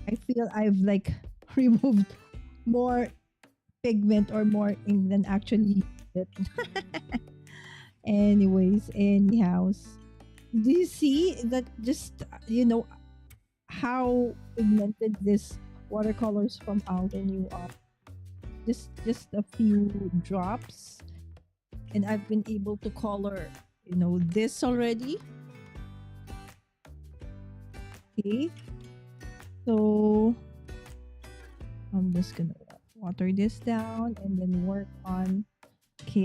I feel I've like removed more pigment or more ink than actually it. Anyways, anyhow. Do you see that just, how pigmented this watercolors from Alden are? Just a few drops. And I've been able to color, this already. Okay. So I'm just gonna water this down and then work on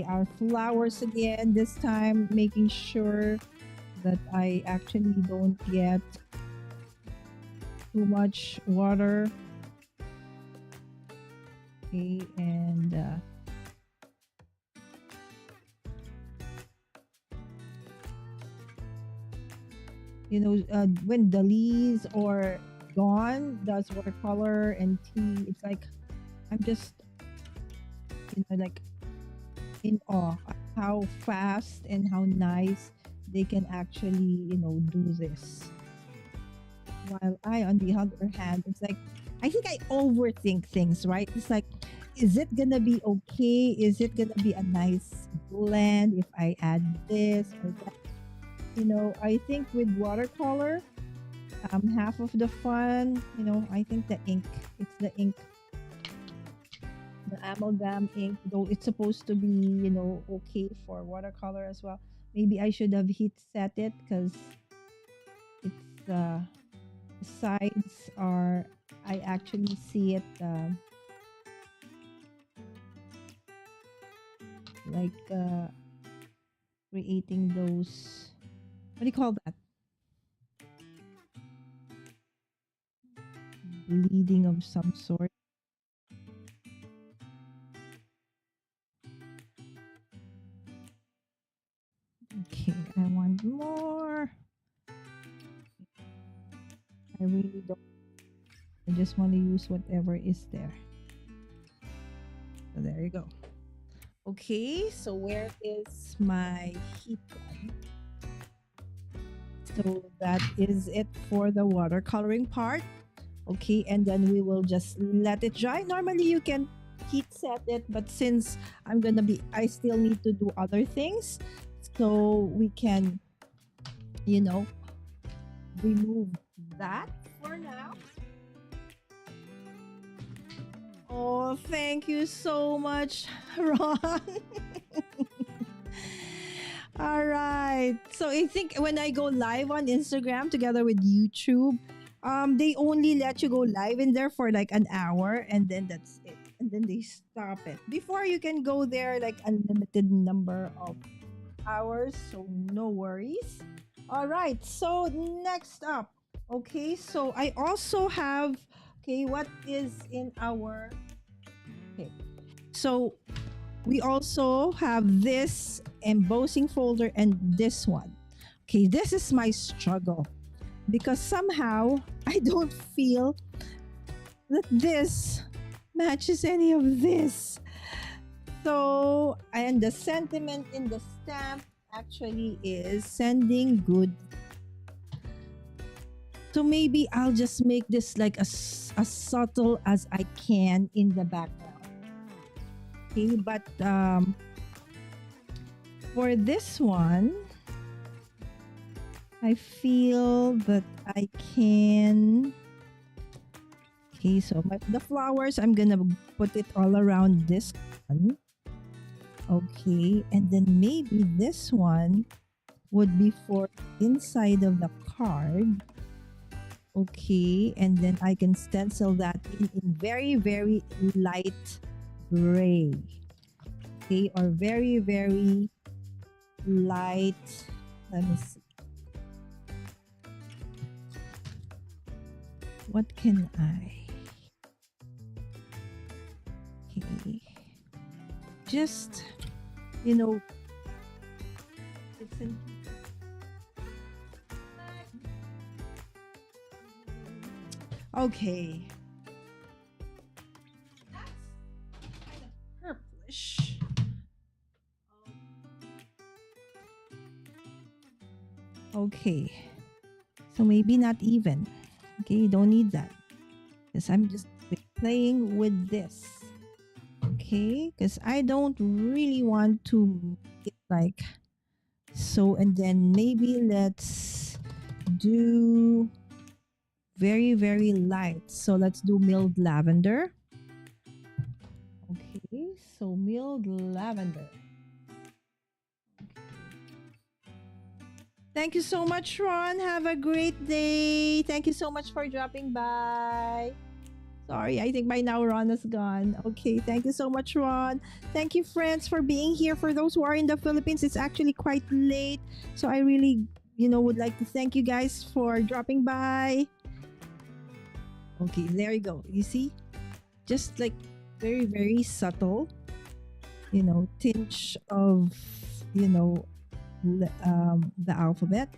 our flowers again. This time making sure that I actually don't get too much water. Okay, and when the leaves or Dawn does watercolor and tea, it's like I'm just like in awe at how fast and how nice they can actually do this. While I, on the other hand, it's like I think I overthink things, right? It's like, is it gonna be okay? Is it gonna be a nice blend if I add this or that? I think with watercolor, half of the fun, I think the ink. It's the ink, the amalgam ink, though it's supposed to be, okay for watercolor as well. Maybe I should have heat set it because it's the sides are I actually see it like creating those, what do you call that? Bleeding of some sort. Okay, I want more. I really don't. I just want to use whatever is there. So there you go. Okay, so where is my heat gun? So that is it for the watercoloring part. Okay, and then we will just let it dry. Normally you can heat set it, but since I still need to do other things, so we can, you know, remove that for now. Oh, thank you so much, Ron. All right. So I think when I go live on Instagram together with YouTube, they only let you go live in there for like an hour and then that's it. And then they stop it. Before you can go there like unlimited number of hours, so no worries. All right. So next up. Okay, so I also have, okay, what is in our, okay. So we also have this embossing folder and this one. Okay, this is my struggle because somehow I don't feel that this matches any of this. So, and the sentiment in the stamp actually is sending good. So maybe I'll just make this like as subtle as I can in the background. Okay, but for this one, I feel that I can. Okay, so the flowers, I'm gonna put it all around this one. Okay, and then maybe this one would be for inside of the card. Okay, and then I can stencil that in very, very light gray. Okay, or very, very light. Let me see. What can I? Okay. Just, you know, it's in. Okay. That's kind of purplish. Okay. So maybe not even. Okay, you don't need that. Because I'm just playing with this. Okay, because I don't really want to make it like so. And then maybe let's do very, very light. So let's do milled lavender. Okay, so milled lavender. Thank you so much, Ron. Have a great day. Thank you so much for dropping by. Sorry, I think by now Ron is gone. Okay, thank you so much, Ron. Thank you, friends, for being here. For those who are in the Philippines, it's actually quite late. So I really, would like to thank you guys for dropping by. Okay, there you go. You see? Just like very, very subtle, tinge of, the alphabet.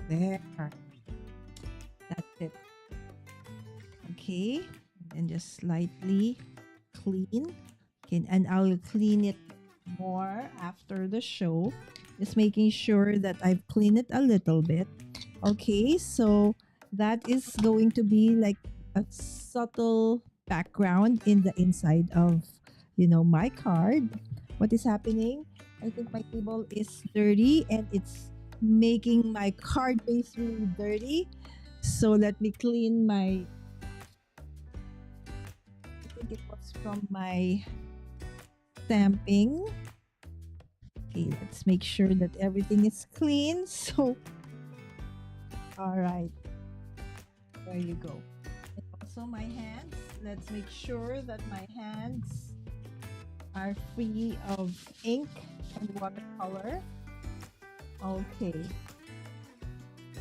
There. That's it. Okay. And just slightly clean. Okay. And I'll clean it more after the show. Just making sure that I've cleaned it a little bit. Okay. So that is going to be like a subtle background in the inside of, my card. What is happening? I think my table is dirty and it's making my card base really dirty. So let me clean my, I think it was from my stamping. Okay, let's make sure that everything is clean. So, all right, there you go. And also my hands. Let's make sure that my hands are free of ink and watercolor. Okay.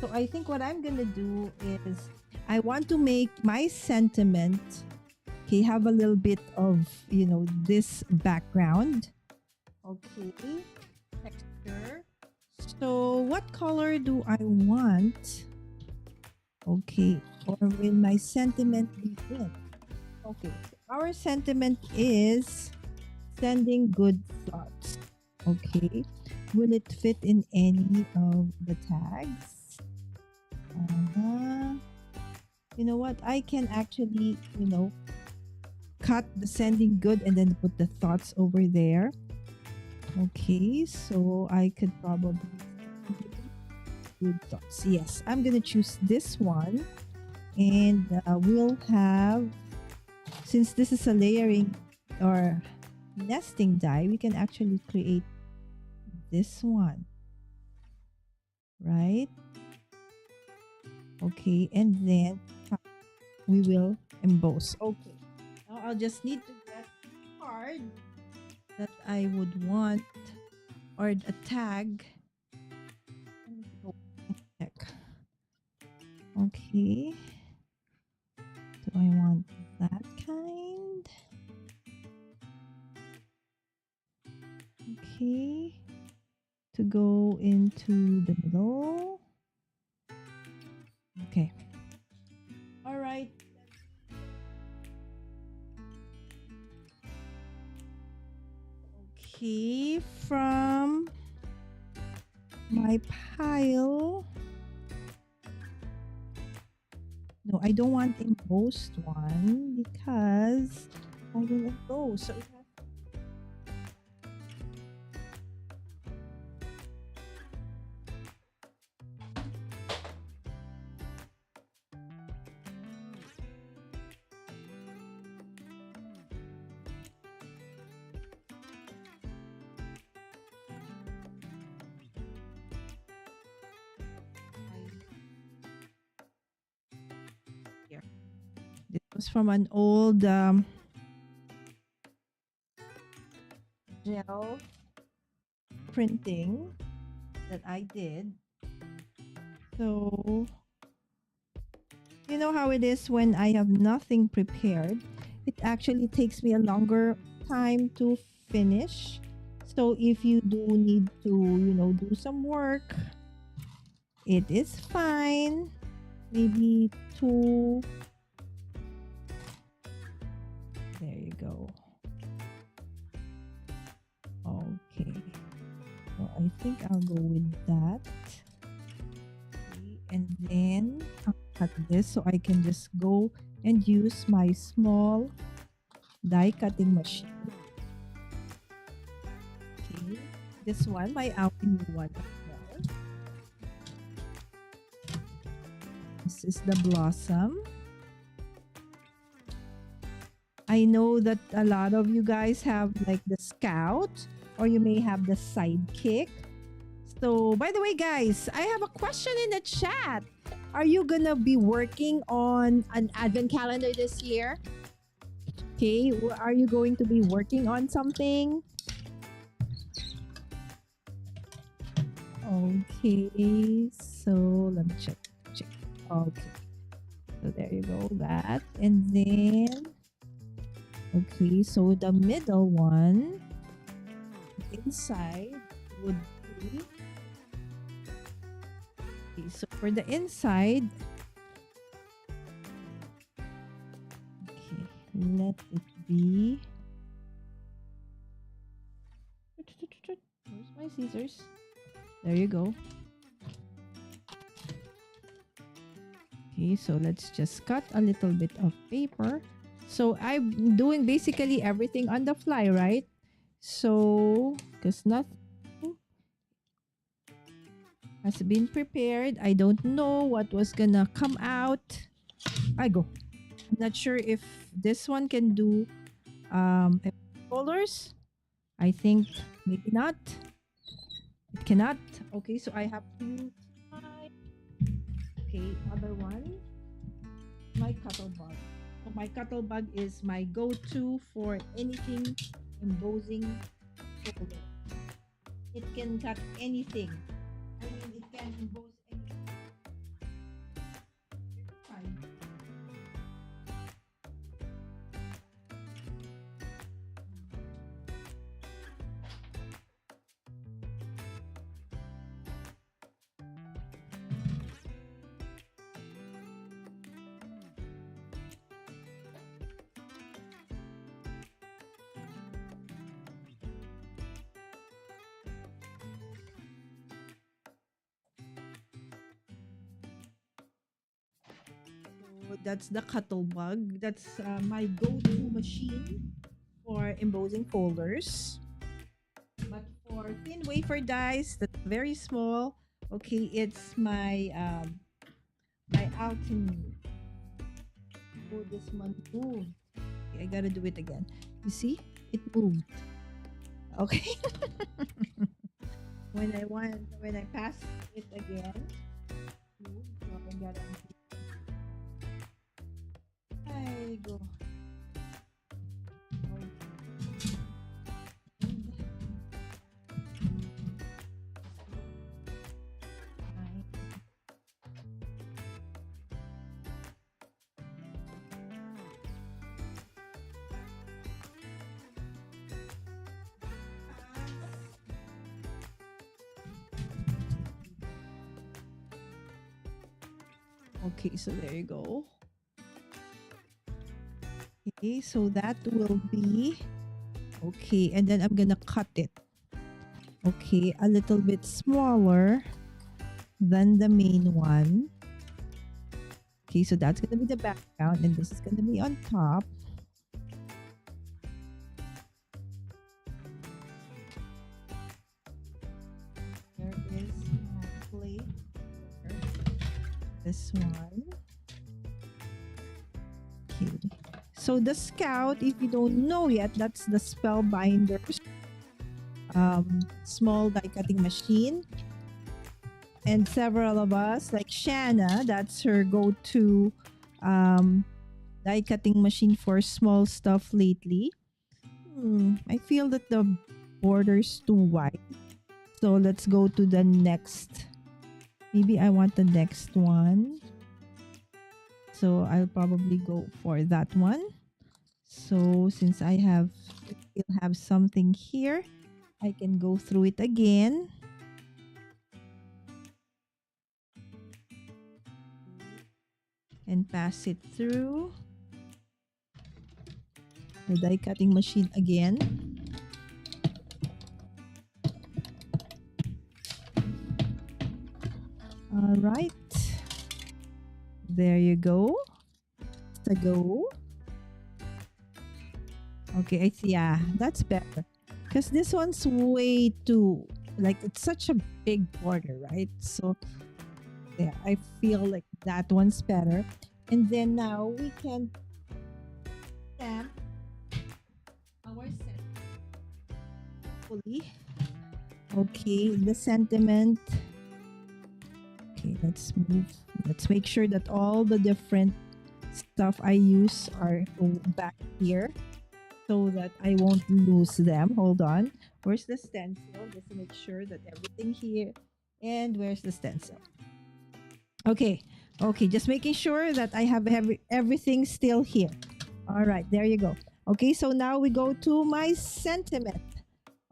So I think what I'm gonna do is I want to make my sentiment, okay, have a little bit of, this background. Okay. Texture. So what color do I want? Okay. Or will my sentiment be in? Okay. Our sentiment is sending good thoughts. Okay. Will it fit in any of the tags? You know what? I can actually, cut the sending good and then put the thoughts over there. Okay, so I could probably good thoughts. Yes, I'm gonna choose this one, and we'll have, since this is a layering or nesting die, we can actually create this one, right? Okay, and then we will emboss. Okay, now I'll just need to get a card that I would want, or a tag. Let me go check. Okay, do I want that kind? Okay, to go into the middle. Okay. All right. Okay, from my pile. No, I don't want embossed one because I will emboss. So it has here. This was from an old gel printing that I did. So, you know how it is when I have nothing prepared. It actually takes me a longer time to finish. So if you do need to, do some work, it is fine. Maybe 2. There you go. Okay. So I think I'll go with that. Okay. And then I'll cut this so I can just go and use my small die cutting machine. Okay. This one, my outing one as well. This is the blossom. I know that a lot of you guys have like the scout, or you may have the sidekick. So, by the way, guys, I have a question in the chat. Are you gonna be working on an advent calendar this year? Okay, are you going to be working on something? Okay, so let me check. Okay, so there you go, that. And then, okay, so the middle one, inside would be, okay, so for the inside, okay, let it be, where's my scissors? There you go. Okay, so let's just cut a little bit of paper. So I'm doing basically everything on the fly, right? So, because nothing has been prepared. I don't know what was gonna come out. I go. I'm not sure if this one can do colors. I think maybe not. It cannot. Okay, so I have to try. Okay, other one. My Cuttlebug. So my Cuttlebug is my go-to for anything embossing folder. It can cut anything. I mean, it can emboss anything. Fine. So that's the Cuttlebug. That's my go-to machine for embossing folders. But for thin wafer dies, that's very small. Okay, it's my alchemy. Oh, this one moved. Okay, I gotta do it again. You see, it moved. Okay. When I pass it again, move. So I gotta. I go. Okay, so there you go. Okay, so that will be okay, and then I'm gonna cut it. Okay, a little bit smaller than the main one. Okay, so that's gonna be the background, and this is gonna be on top. There is my plate. This one. Okay. So the Scout, if you don't know yet, that's the Spellbinders small die cutting machine. And several of us, like Shanna, that's her go-to die cutting machine for small stuff lately. I feel that the border's too wide. So let's go to the next. Maybe I want the next one. So I'll probably go for that one. So since I still have something here, I can go through it again. And pass it through the die cutting machine again. All right. There you go. It's a go. Okay, I see. Yeah, that's better. Because this one's way too, like, it's such a big border, right? So, yeah, I feel like that one's better. And then now we can stamp our set fully. Okay, the sentiment. Okay, let's move. Let's make sure that all the different stuff I use are back here so that I won't lose them. Hold on. Where's the stencil? Just to make sure that everything here. And where's the stencil? Okay. Okay, just making sure that I have everything still here. All right, there you go. Okay, so now we go to my sentiment.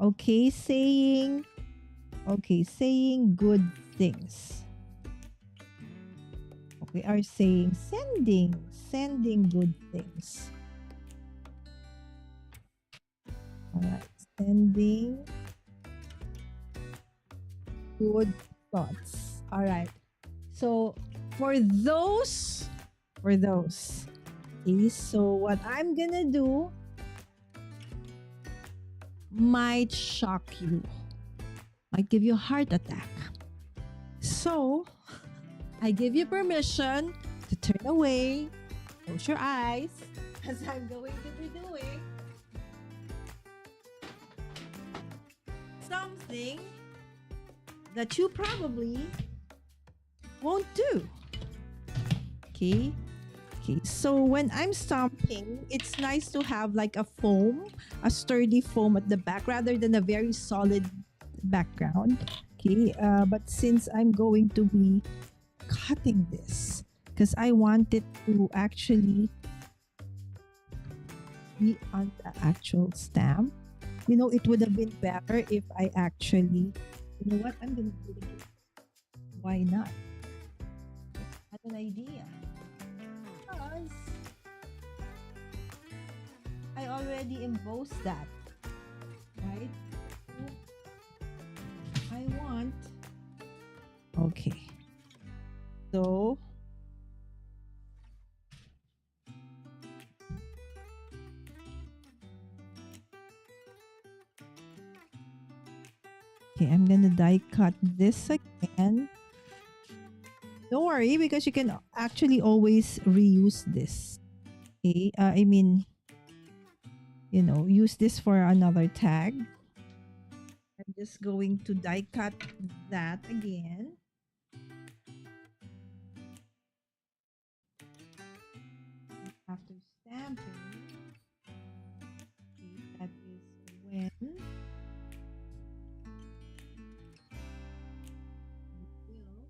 Okay, saying good things. We are saying sending good things. All right, sending good thoughts. All right. So for those, okay, so what I'm gonna do might shock you, might give you a heart attack. So I give you permission to turn away, close your eyes, as I'm going to be doing something that you probably won't do. Okay. Okay. So when I'm stamping, it's nice to have like a foam, a sturdy foam at the back rather than a very solid background. Okay. But since I'm going to be cutting this, because I want it to actually be on the actual stamp. You know, it would have been better if I actually, you know what, I'm gonna do it. Why not? I have an idea. Because I already embossed that, right? I want, okay. So, okay, I'm gonna die cut this again. Don't worry because you can actually always reuse this. Okay, I mean, you know, use this for another tag. I'm just going to die cut that again. After stamping, okay, that is when you will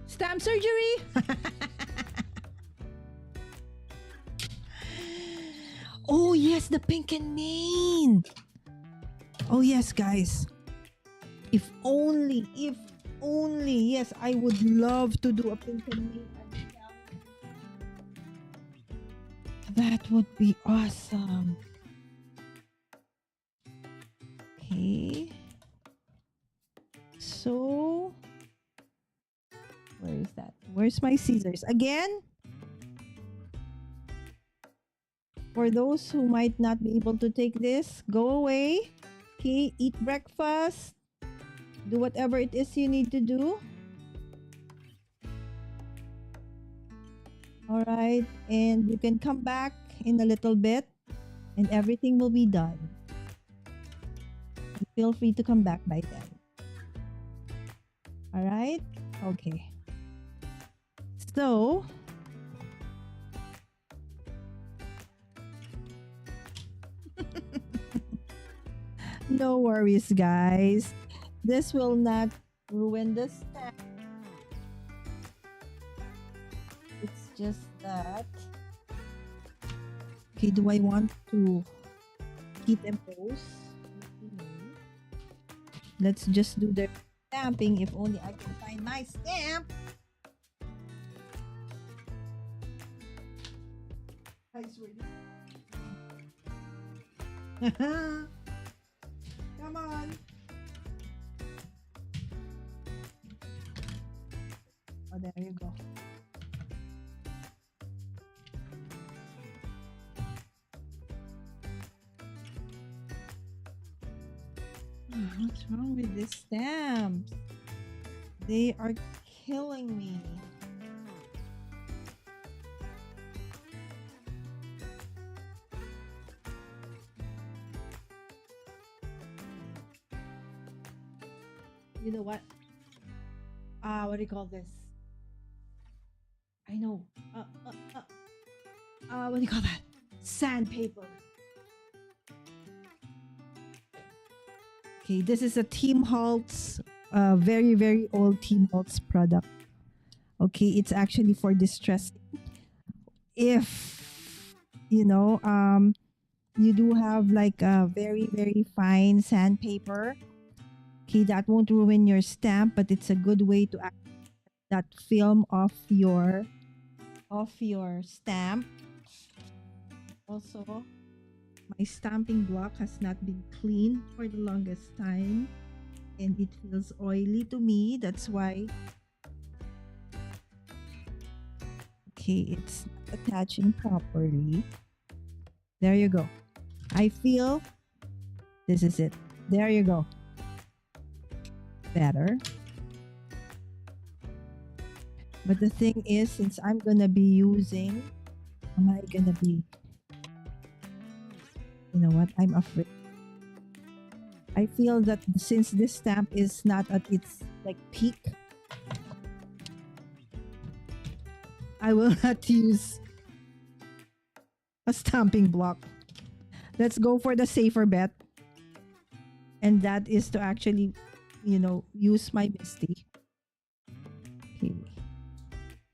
stamp surgery. Oh yes, the pink and main. Oh yes, guys. If only, yes, I would love to do a pink and main. That would be awesome. Okay. So, where is that? Where's my scissors? Again, for those who might not be able to take this, go away. Okay, eat breakfast. Do whatever it is you need to do. All right, and you can come back in a little bit and everything will be done. And feel free to come back by then. All right, okay. So, no worries, guys. This will not ruin the stamp. It's just that. Okay, do I want to heat and post? Let's just do the stamping. If only I can find my stamp. I swear. Come on. Oh, there you go. What's wrong with these stamps? They are killing me. You know what? What do you call this? I know. What do you call that? Sandpaper. Okay, this is a Team Halt's, very, very old Team Halt's product. Okay, it's actually for distressing. If, you know, you do have like a very, very fine sandpaper, okay, that won't ruin your stamp, but it's a good way to act that film off your stamp. Also, my stamping block has not been cleaned for the longest time and it feels oily to me. That's why, okay, it's not attaching properly. There you go. I feel this is it. There you go. Better. But the thing is, since I'm gonna be using, am I gonna be, you know what? I'm afraid. I feel that since this stamp is not at its like peak, I will not use a stamping block. Let's go for the safer bet. And that is to actually, use my Misty. Okay.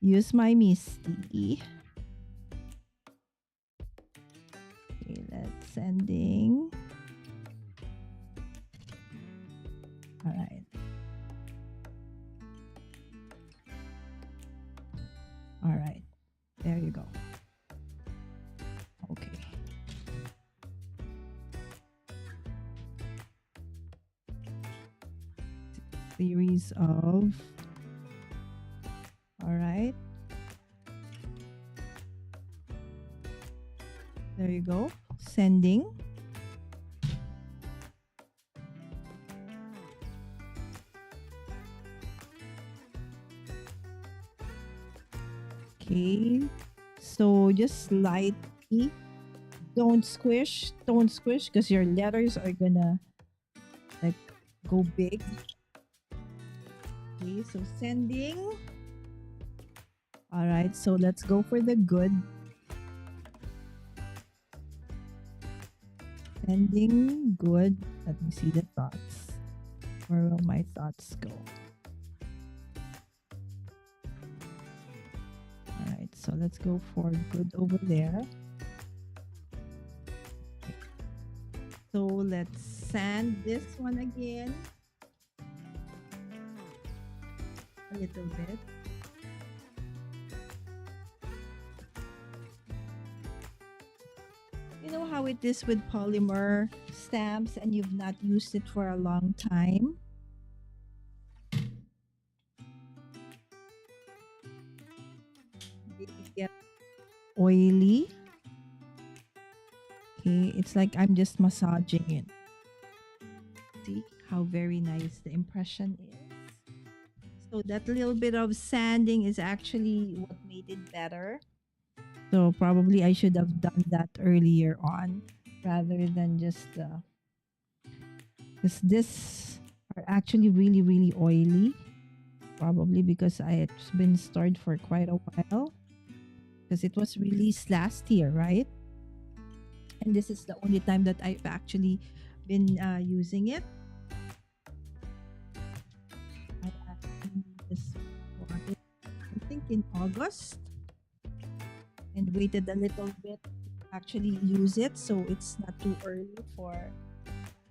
Use my Misty. Okay, let's sending. All right. All right. There you go. Okay. Series of. All right. There you go. Sending. Okay. So just slightly. Don't squish because your letters are gonna like go big. Okay, so sending. All right, so let's go for the good. Sending good. Let me see the thoughts. Where will my thoughts go? All right, so let's go for good over there. Okay. So let's sand this one again. A little bit. You know how it is with polymer stamps and you've not used it for a long time? They get oily. Okay, it's like I'm just massaging it. See how very nice the impression is? So that little bit of sanding is actually what made it better. So probably I should have done that earlier on rather than just because this are actually really, really oily. Probably because it's been stored for quite a while because it was released last year, right? And this is the only time that I've actually been using it. I actually just bought it, I think in August, and waited a little bit to actually use it so it's not too early for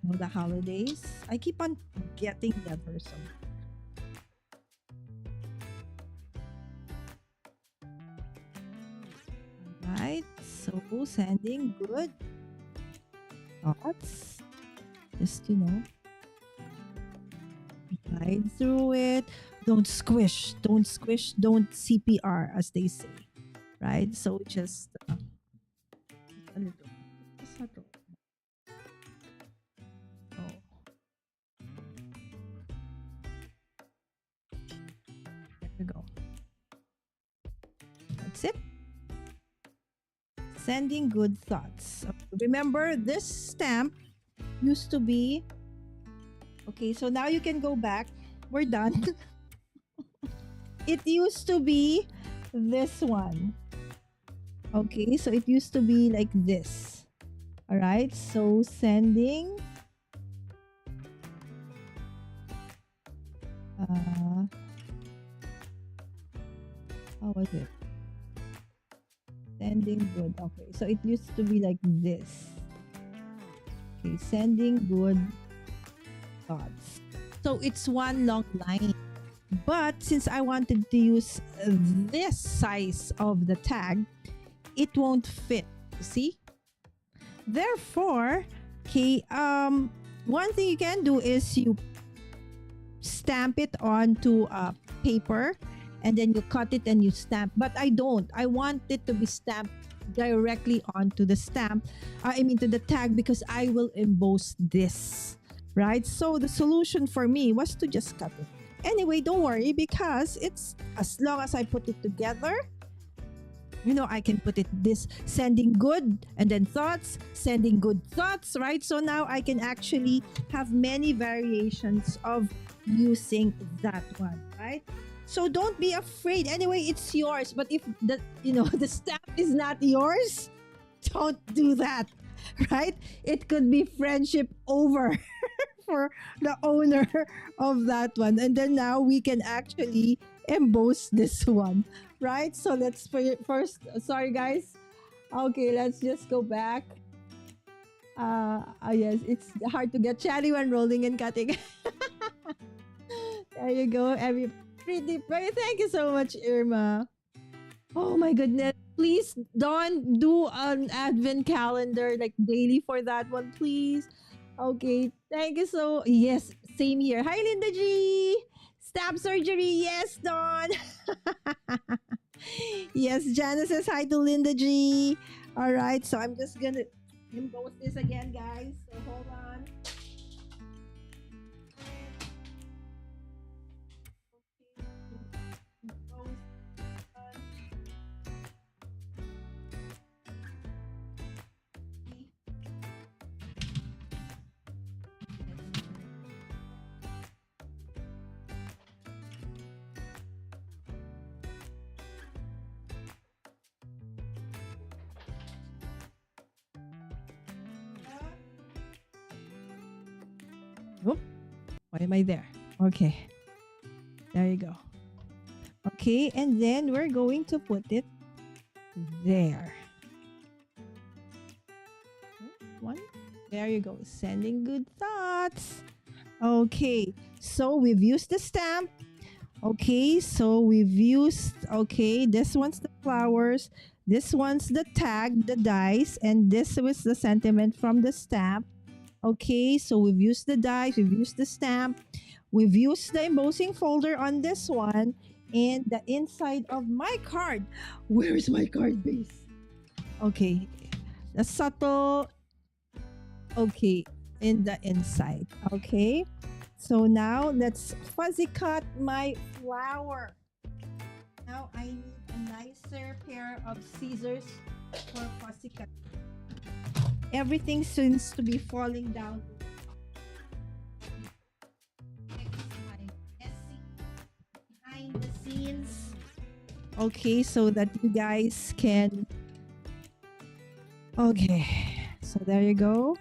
the holidays. I keep on getting that version. Alright, so sending good thoughts. Just glide through it. Don't squish, don't CPR as they say. Right? So just a little. Just a little. Oh. There we go. That's it. Sending good thoughts. Remember, this stamp used to be... Okay, so now you can go back. We're done. It used to be this one. Okay, so it used to be like this. All right, so sending. How was it? Sending good. Okay, so it used to be like this. Okay, sending good thoughts. So it's one long line. But since I wanted to use this size of the tag, it won't fit. See? Therefore, okay, one thing you can do is you stamp it onto a paper and then you cut it and you stamp. But I don't. I want it to be stamped directly onto the stamp. To the tag, because I will emboss this. Right? So the solution for me was to just cut it. Anyway, don't worry because it's as long as I put it together, I can put it this sending good and then thoughts, sending good thoughts, right? So now I can actually have many variations of using that one, right? So don't be afraid. Anyway, it's yours. But if the the stamp is not yours, don't do that, right? It could be friendship over for the owner of that one. And then now we can actually emboss this one, right? So let's first, sorry guys. Okay, let's just go back. Yes, it's hard to get chatty when rolling and cutting. There you go. Every pretty, pretty. Thank you so much, Irma. Oh my goodness. Please don't do an advent calendar like daily for that one, please. Okay. Thank you so. Yes, same here. Hi, Linda G. Stab surgery. Yes, Dawn. Yes, Jana says hi to Linda G. All right. So I'm just going to emboss this again, guys. So hold on. Oop, why am I there? Okay, there you go. Okay, and then we're going to put it there. One. There you go. Sending good thoughts. Okay, so we've used the stamp. Okay, so we've used, okay, this one's the flowers. This one's the tag, the dice, and this was the sentiment from the stamp. Okay, so we've used the dice, we've used the stamp, we've used the embossing folder on this one, and the inside of my card. Where's my card base? Okay, the subtle, okay, in the inside. Okay, so now let's fuzzy cut my flower. Now I need a nicer pair of scissors for fuzzy cut. Everything seems to be falling down. My messy behind the scenes. Okay, so that you guys can. Okay, so there you go.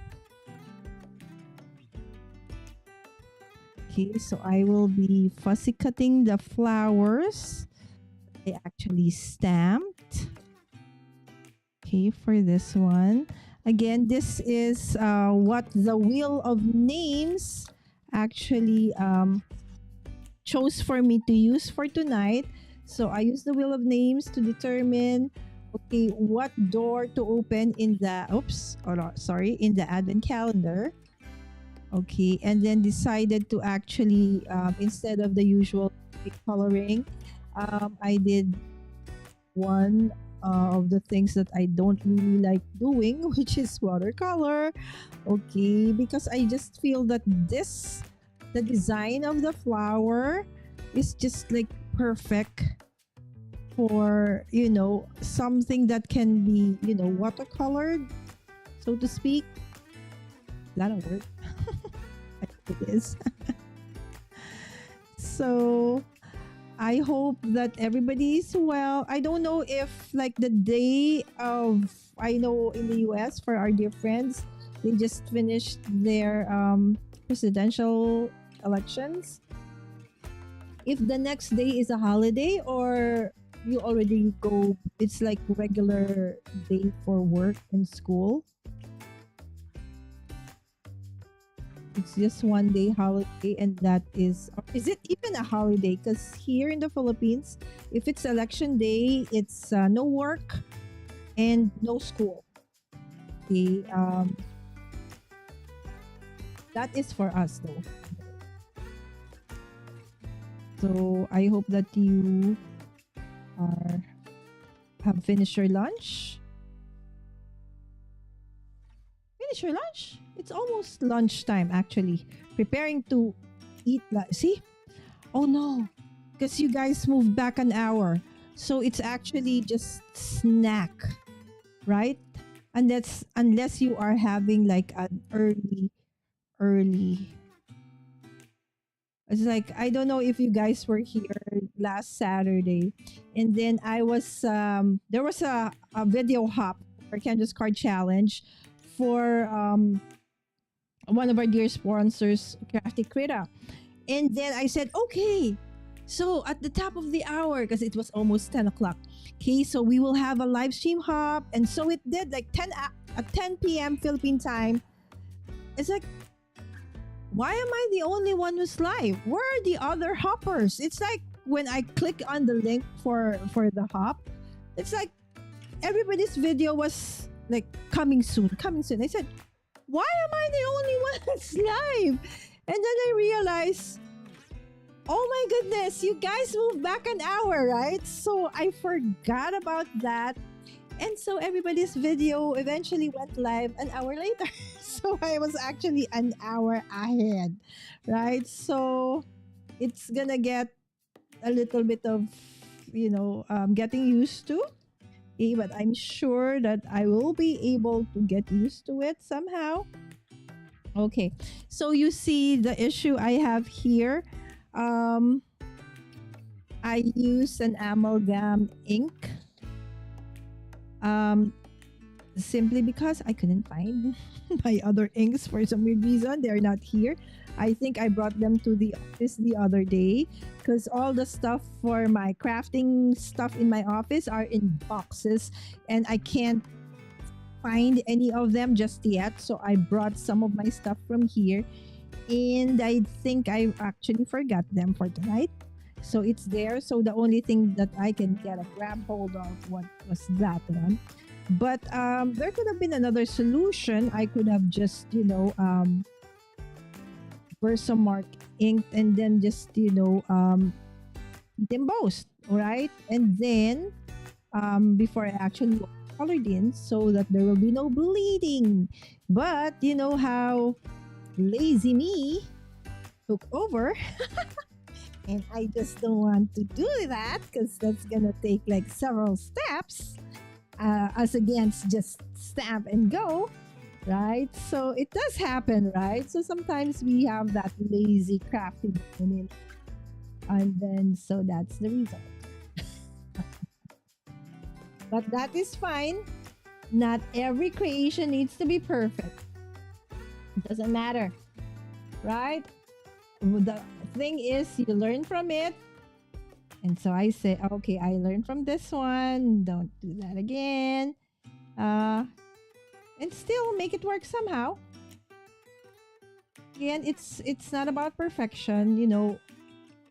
Okay, so I will be fussy cutting the flowers. I actually stamped. Okay, for this one. Again, this is what the Wheel of Names actually chose for me to use for tonight. So I use the Wheel of Names to determine, okay, what door to open in the, in the Advent calendar. Okay, and then decided to actually, instead of the usual coloring, I did one of the things that I don't really like doing, which is watercolor. Okay, because I just feel that the design of the flower is just like perfect for, something that can be, watercolored, so to speak. Is that a word? I think it is. So I hope that everybody's well. I don't know if like the day of, I know in the US for our dear friends, they just finished their presidential elections. If the next day is a holiday or you already go, it's like regular day for work and school. It's just one day holiday, and that is it even a holiday? Because here in the Philippines, if it's election day, it's no work and no school. Okay, that is for us though. So I hope that you have finished your lunch. Finish your lunch? It's almost lunchtime actually. Preparing to eat lunch. See? Oh no, because you guys moved back an hour. So it's actually just snack, right? Unless you are having like an early. It's like I don't know if you guys were here last Saturday, and then I was there was a video hop or Candace card challenge for one of our dear sponsors, Crafty Krita. And then I said, okay. So at the top of the hour, because it was almost 10 o'clock. Okay, so we will have a live stream hop. And so it did like at 10 p.m. Philippine time. It's like, why am I the only one who's live? Where are the other hoppers? It's like when I click on the link for the hop, it's like everybody's video was like coming soon, coming soon. I said, why am I the only one that's live? And then I realized, oh my goodness, you guys moved back an hour, right? So I forgot about that. And so everybody's video eventually went live an hour later. So I was actually an hour ahead, right? So it's gonna get a little bit of, getting used to. Okay, but I'm sure that I will be able to get used to it somehow. Okay, so you see the issue I have here. Um, I use an amalgam ink. Um, Simply because I couldn't find my other inks for some weird reason. They're not here. I think I brought them to the office the other day because all the stuff for my crafting stuff in my office are in boxes and I can't find any of them just yet. So I brought some of my stuff from here and I think I actually forgot them for tonight. So it's there. So the only thing that I can get a grab hold of what was that one. But there could have been another solution. I could have just, Versamark ink and then just, embossed, all right? And then before I actually colored in so that there will be no bleeding. But you know how lazy me took over. And I just don't want to do that because that's going to take like several steps. As against just stamp and go, right? So it does happen, right? So sometimes we have that lazy crafty in it, and then so that's the result. But that is fine. Not every creation needs to be perfect. It doesn't matter, right? The thing is, you learn from it. And so I say, okay, I learned from this one. Don't do that again. And still make it work somehow. Again, it's not about perfection.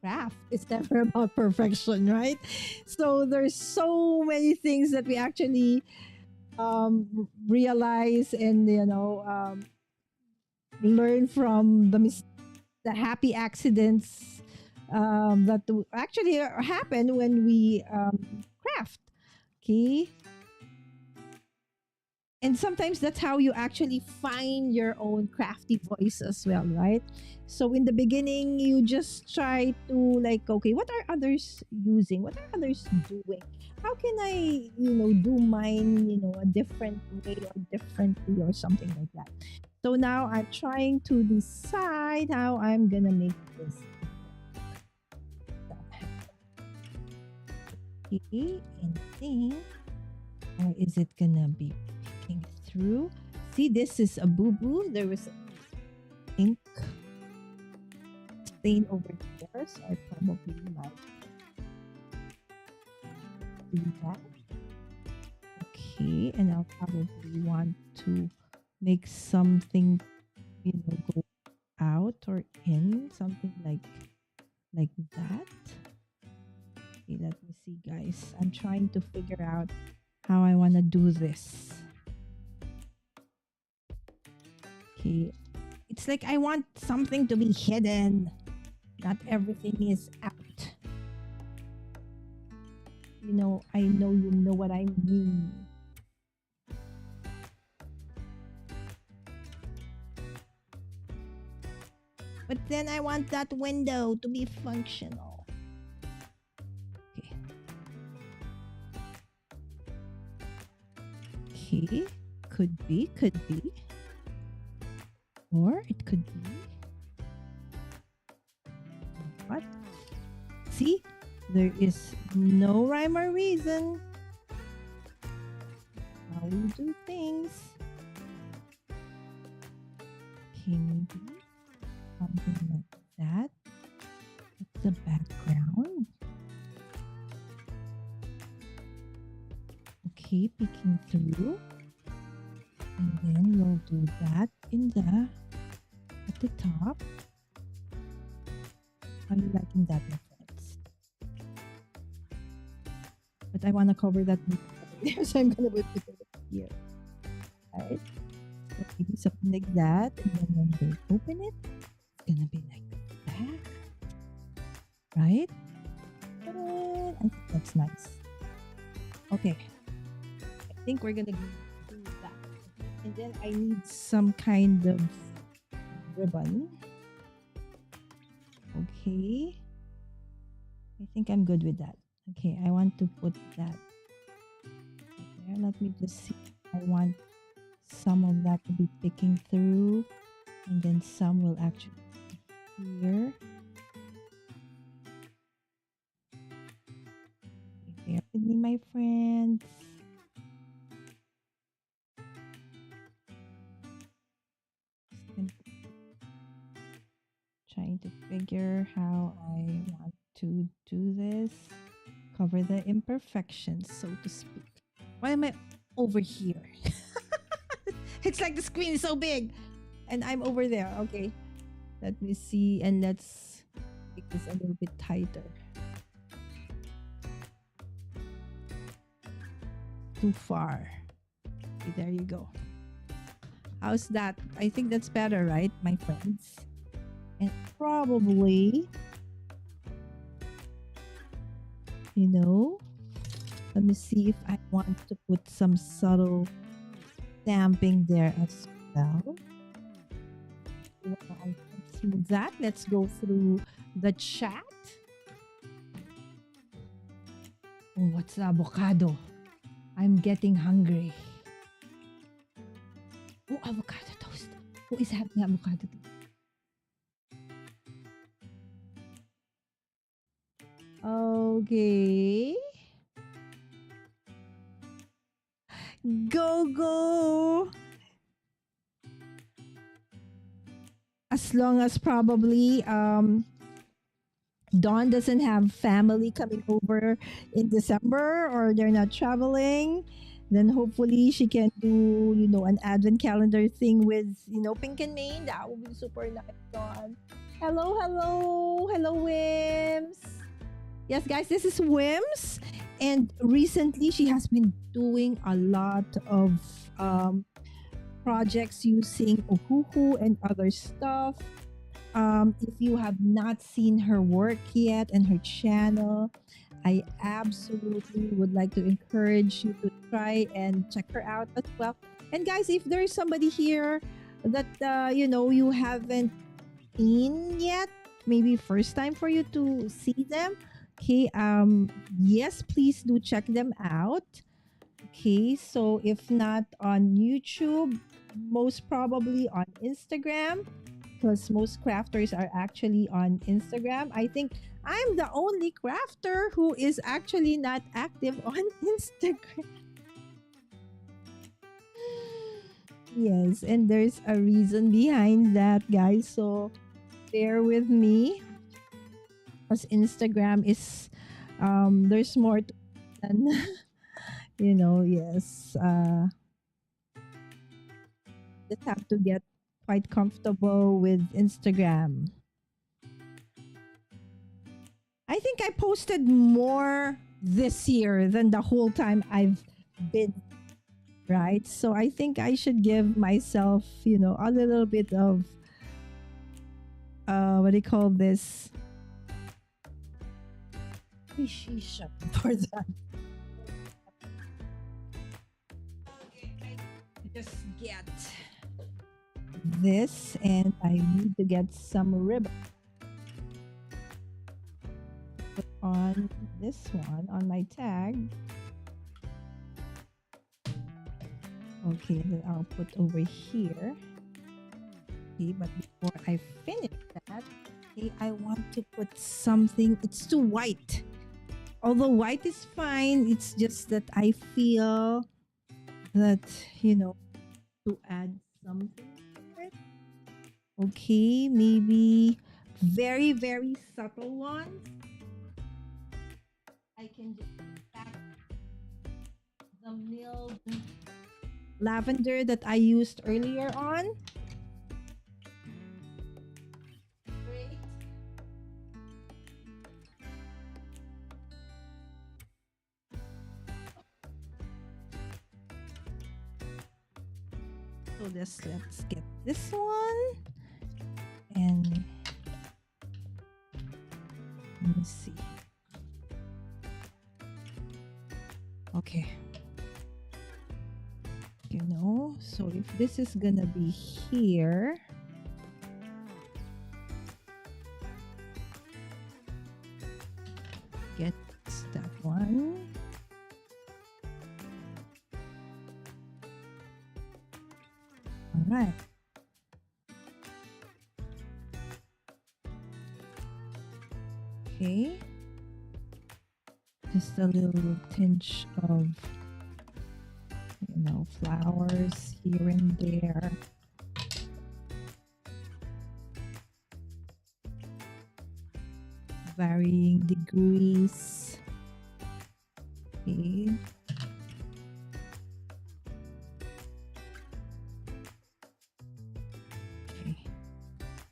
Craft is never about perfection, right? So there's so many things that we actually realize and learn from the happy accidents that actually happen when we craft. Okay. And sometimes that's how you actually find your own crafty voice as well, right? So in the beginning, you just try to like, okay, what are others using? What are others doing? How can I, do mine, a different way or differently or something like that. So now I'm trying to decide how I'm gonna make this. Okay, and then, or is it gonna be picking through? See, this is a boo-boo. There was ink stain over there, so I probably might do that. Okay, and I'll probably want to make something, go out or in, something like that. Okay, let me see, guys. I'm trying to figure out how I want to do this. Okay, it's like I want something to be hidden. Not everything is out. I know you know what I mean. But then I want that window to be functional. Okay. Okay. Could be. Or it could be. What? See? There is no rhyme or reason how we do things. Okay, maybe something like that. It's the background. Okay, peeking through. And then we'll do that at the top. How are you liking that, my friends? But I want to cover that there, so I'm gonna put it here. Right? So maybe something like that, and then when they open it, it's gonna be like that. Right? I think that's nice. Okay. I think we're gonna do that. And then I need some kind of ribbon. Okay. I think I'm good with that. Okay, I want to put that there. Let me just see. I want some of that to be picking through, and then some will actually be here. Bear with me, my friends. Trying to figure how I want to do this. Cover the imperfections, so to speak. Why am I over here? It's like the screen is so big and I'm over there. Okay, let me see, and let's make this a little bit tighter. Too far. Okay, there you go. How's that? I think that's better, right, my friends? And probably, let me see if I want to put some subtle stamping there as well. While I go through that, let's go through the chat. Oh, what's the avocado? I'm getting hungry. Oh, avocado toast. Who is having avocado toast? Okay. Go. As long as probably Dawn doesn't have family coming over in December, or they're not traveling, then hopefully she can do, an advent calendar thing with, Pink and Main. That would be super nice, Dawn. Hello, Wims. Yes, guys, this is Wims. And recently, she has been doing a lot of projects using Ohuhu and other stuff. If you have not seen her work yet and her channel, I absolutely would like to encourage you to try and check her out as well. And guys, if there's somebody here that, you haven't seen yet, maybe first time for you to see them, okay, yes, please do check them out. Okay, so if not on YouTube, most probably on Instagram, because most crafters are actually on Instagram. I think I'm the only crafter who is actually not active on Instagram. Yes, and there's a reason behind that, guys. So bear with me, because Instagram is there's more to than yes. Just have to get quite comfortable with Instagram. I think I posted more this year than the whole time I've been, right? So I think I should give myself, a little bit of what do you call this? Appreciation for that. Okay, I just get this, and I need to get some ribbon on this one on my tag. Okay, then I'll put over here. Okay, but before I finish that, okay, I want to put something. It's too white. Although white is fine, it's just that I feel that, to add something to it. Okay, maybe very, very subtle ones. I can just pack the milled lavender that I used earlier on. Great. So let's get this one, and let me see. Okay. So if this is gonna be here, get that one. All right. Okay. Just a little tinge of flowers here and there. Varying degrees. Okay. Okay.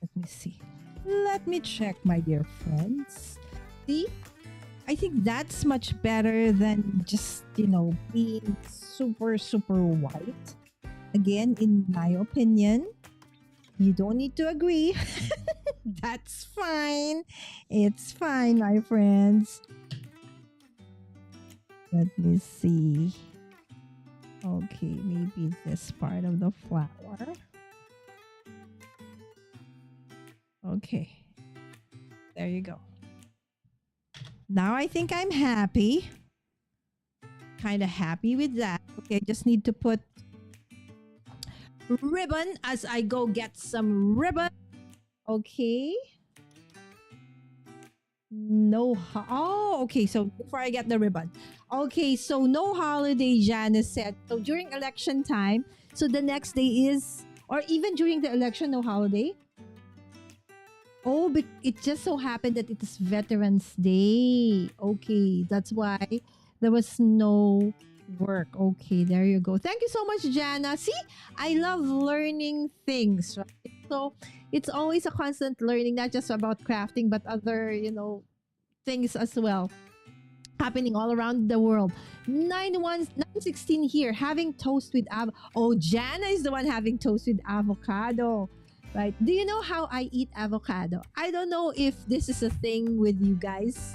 Let me see. Let me check, my dear friends. See? I think that's much better than just, being super, super white. Again, in my opinion, you don't need to agree. That's fine. It's fine, my friends. Let me see. Okay, maybe this part of the flower. Okay. There you go. Now I think I'm happy. Kind of happy with that. Okay, just need to put ribbon as I go get some ribbon. Okay. Okay. So before I get the ribbon. Okay, so no holiday, Janice said. So during election time, so the next day is, or even during the election, no holiday? Oh, it just so happened that it is Veterans Day. Okay, that's why there was no work. Okay, there you go. Thank you so much, Jana. See, I love learning things, right? So it's always a constant learning, not just about crafting, but other, things as well happening all around the world. 916 here, having toast with Oh, Jana is the one having toast with avocado. Right. Do you know how I eat avocado? I don't know if this is a thing with you guys,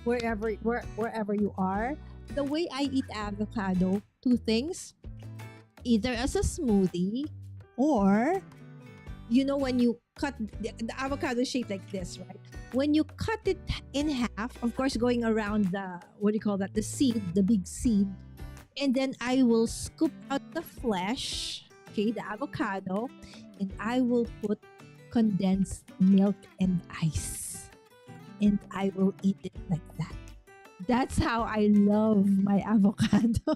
wherever you are. The way I eat avocado, two things. Either as a smoothie, or, when you cut the avocado shape like this, right? When you cut it in half, of course, going around the, the seed, the big seed. And then I will scoop out the flesh, okay, the avocado, and I will put condensed milk and ice. And I will eat it like that. That's how I love my avocado.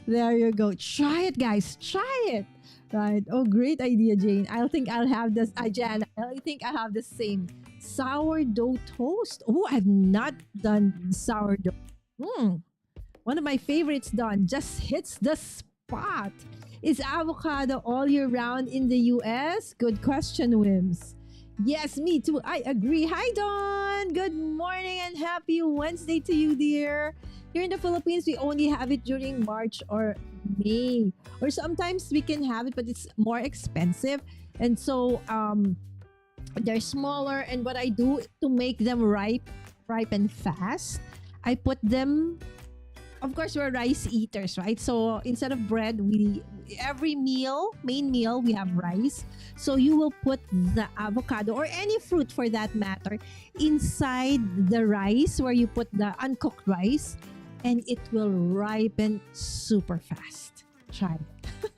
There you go. Try it, guys. Try it. Right. Oh, great idea, Jane. I think I'll have this. Jan, I think I'll have the same. Sourdough toast. Oh, I've not done sourdough. One of my favorites done. Just hits the spot. Is avocado all year round in the US? Good question, Wims. Yes, me too. I agree. Hi, Dawn. Good morning and happy Wednesday to you, dear. Here in the Philippines, we only have it during March or May. Or sometimes we can have it, but it's more expensive. And so they're smaller. And what I do to make them ripen fast, I put them of course we're rice eaters, right? So instead of bread, we every meal, main meal, we have rice. So you will put the avocado or any fruit for that matter inside the rice where you put the uncooked rice, and it will ripen super fast. Try it.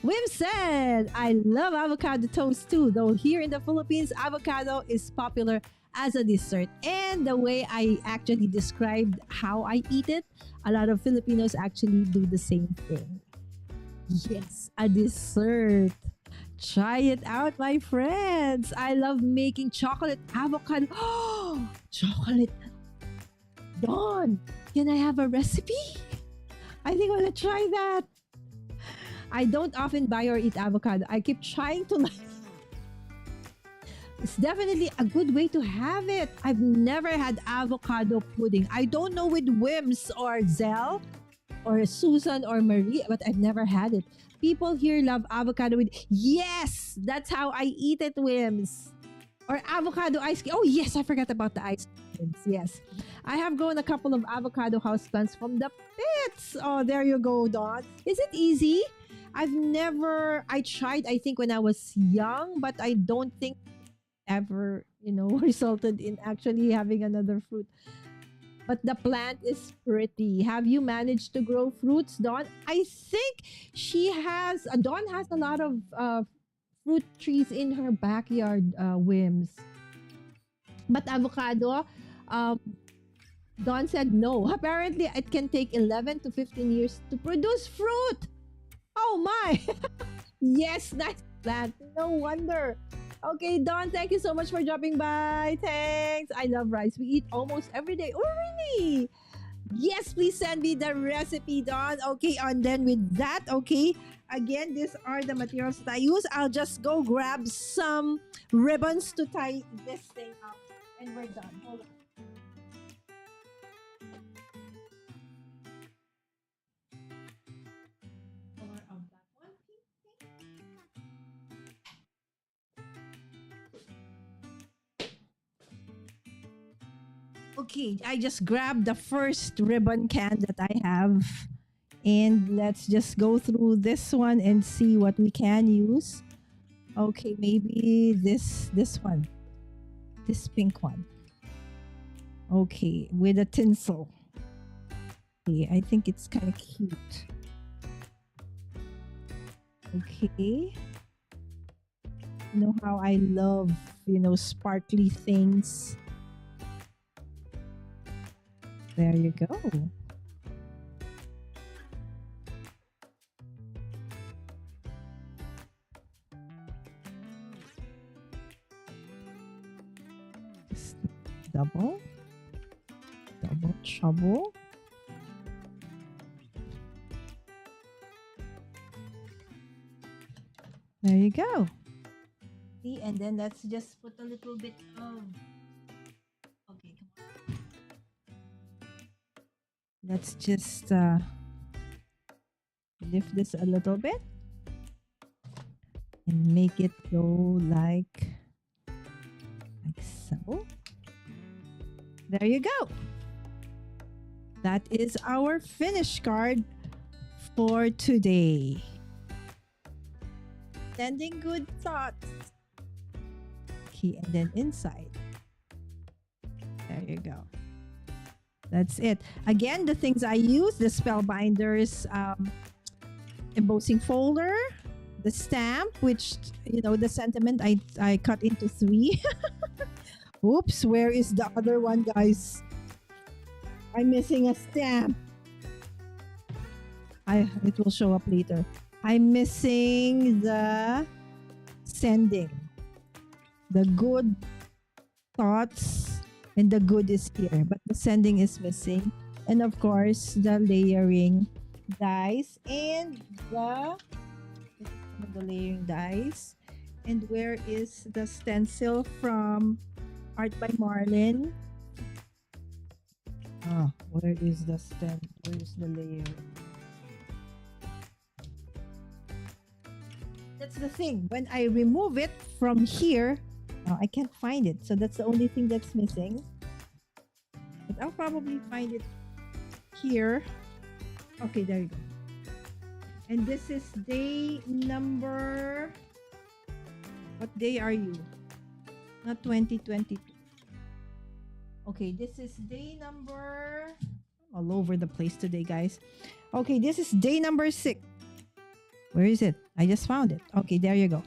Wim said, I love avocado toast too, though here in the Philippines, avocado is popular as a dessert. And the way I actually described how I eat it, a lot of Filipinos actually do the same thing. Yes, a dessert. Try it out, my friends. I love making chocolate avocado. Oh, chocolate. Dawn, can I have a recipe? I think I'm gonna try that. I don't often buy or eat avocado. I keep trying to like. It's definitely a good way to have it. I've never had avocado pudding. I don't know with Wims or Zell or Susan or Marie, but I've never had it. People here love avocado with. Yes, that's how I eat it, Wims. Or avocado ice cream. Oh, yes, I forgot about the ice creams. Yes. I have grown a couple of avocado houseplants from the pits. Oh, there you go, Dawn. Is it easy? I tried, I think, when I was young, but I don't think ever, resulted in actually having another fruit. But the plant is pretty. Have you managed to grow fruits, Dawn? I think Dawn has a lot of fruit trees in her backyard, Wims. But avocado, um, Dawn said no. Apparently, it can take 11 to 15 years to produce fruit. Oh my! Yes, nice plant. No wonder. Okay, Dawn, thank you so much for dropping by. Thanks. I love rice. We eat almost every day. Oh, really? Yes, please send me the recipe, Dawn. Okay, and then with that, okay, again, these are the materials that I use. I'll just go grab some ribbons to tie this thing up. And we're done. Hold on. Color of that one, okay, I just grabbed the first ribbon can that I have. And let's just go through this one and see what we can use. Okay, maybe this one. This pink one. Okay, with a tinsel. Okay, I think it's kind of cute. Okay. You know how I love, sparkly things. There you go. Just double, trouble. There you go. See, and then let's just put a little bit of. Okay, come on. Let's just lift this a little bit and make it go like so. There you go. That is our finish card for today. Sending good thoughts. Okay, and then inside. There you go. That's it. Again, the things I use, the Spellbinders embossing folder, the stamp, which, the sentiment I cut into 3. Oops, where is the other one, guys? I'm missing a stamp. It will show up later. I'm missing the sending. The good thoughts and the good is here, but the sending is missing. And of course, the layering dice and the layering dice. And where is the stencil from Art by Marlene? Where is the Where is the layer? That's the thing. When I remove it from here, I can't find it. So that's the only thing that's missing. But I'll probably find it here. Okay, there you go. And this is day number. What day are you? Not 2022. Okay, this is day number. All over the place today, guys. Okay, this is day number 6. Where is it? I just found it. Okay, there you go.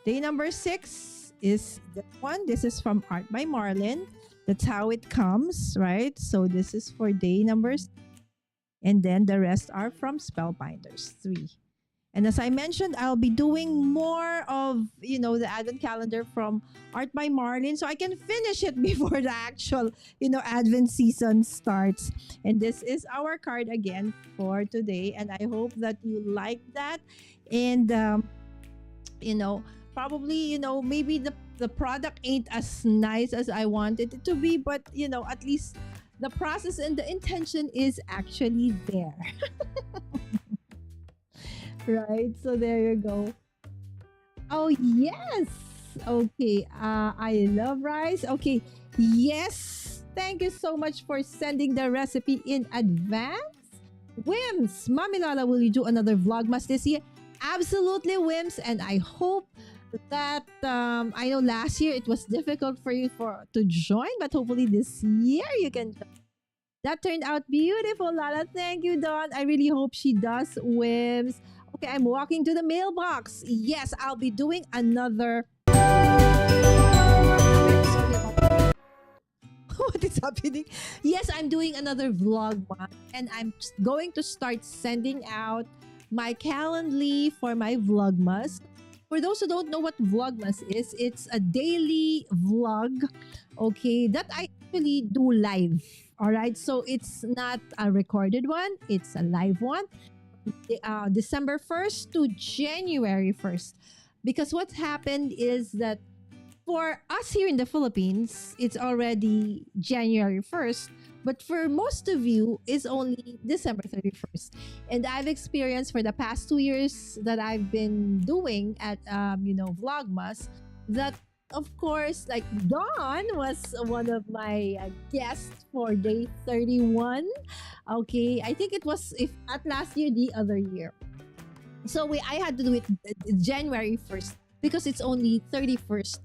Day number 6 is this one. This is from Art by Marlene. That's how it comes, right? So this is for day numbers. And then the rest are from Spellbinders 3. And as I mentioned, I'll be doing more of, the Advent calendar from Art by Marlene so I can finish it before the actual, Advent season starts. And this is our card again for today. And I hope that you like that. And, probably, maybe the product ain't as nice as I wanted it to be, but, at least the process and the intention is actually there. Right, so there you go. Oh yes. Okay, I love rice. Okay, yes, thank you so much for sending the recipe in advance. Wims, Mommy Lala, will you do another vlogmas this year? Absolutely, Wims, and I hope that I know last year it was difficult for you to join, but hopefully this year you can join. That turned out beautiful, Lala. Thank you, Dawn. I really hope she does, Wims. Okay, I'm walking to the mailbox. Yes, I'll be doing another. What is happening? Yes, I'm doing another vlog one, and I'm going to start sending out my Calendly for my vlogmas. For those who don't know what vlogmas is, it's a daily vlog, okay, that I actually do live. All right, so it's not a recorded one, it's a live one. December 1st to January 1st. Because what happened is that for us here in the Philippines, it's already January 1st. But for most of you, it's only December 31st. And I've experienced for the past 2 years that I've been doing at, Vlogmas, that of course, like Dawn was one of my guests for day 31. Okay, I think it was, if not last year, the other year. So I had to do it January 1st because it's only 31st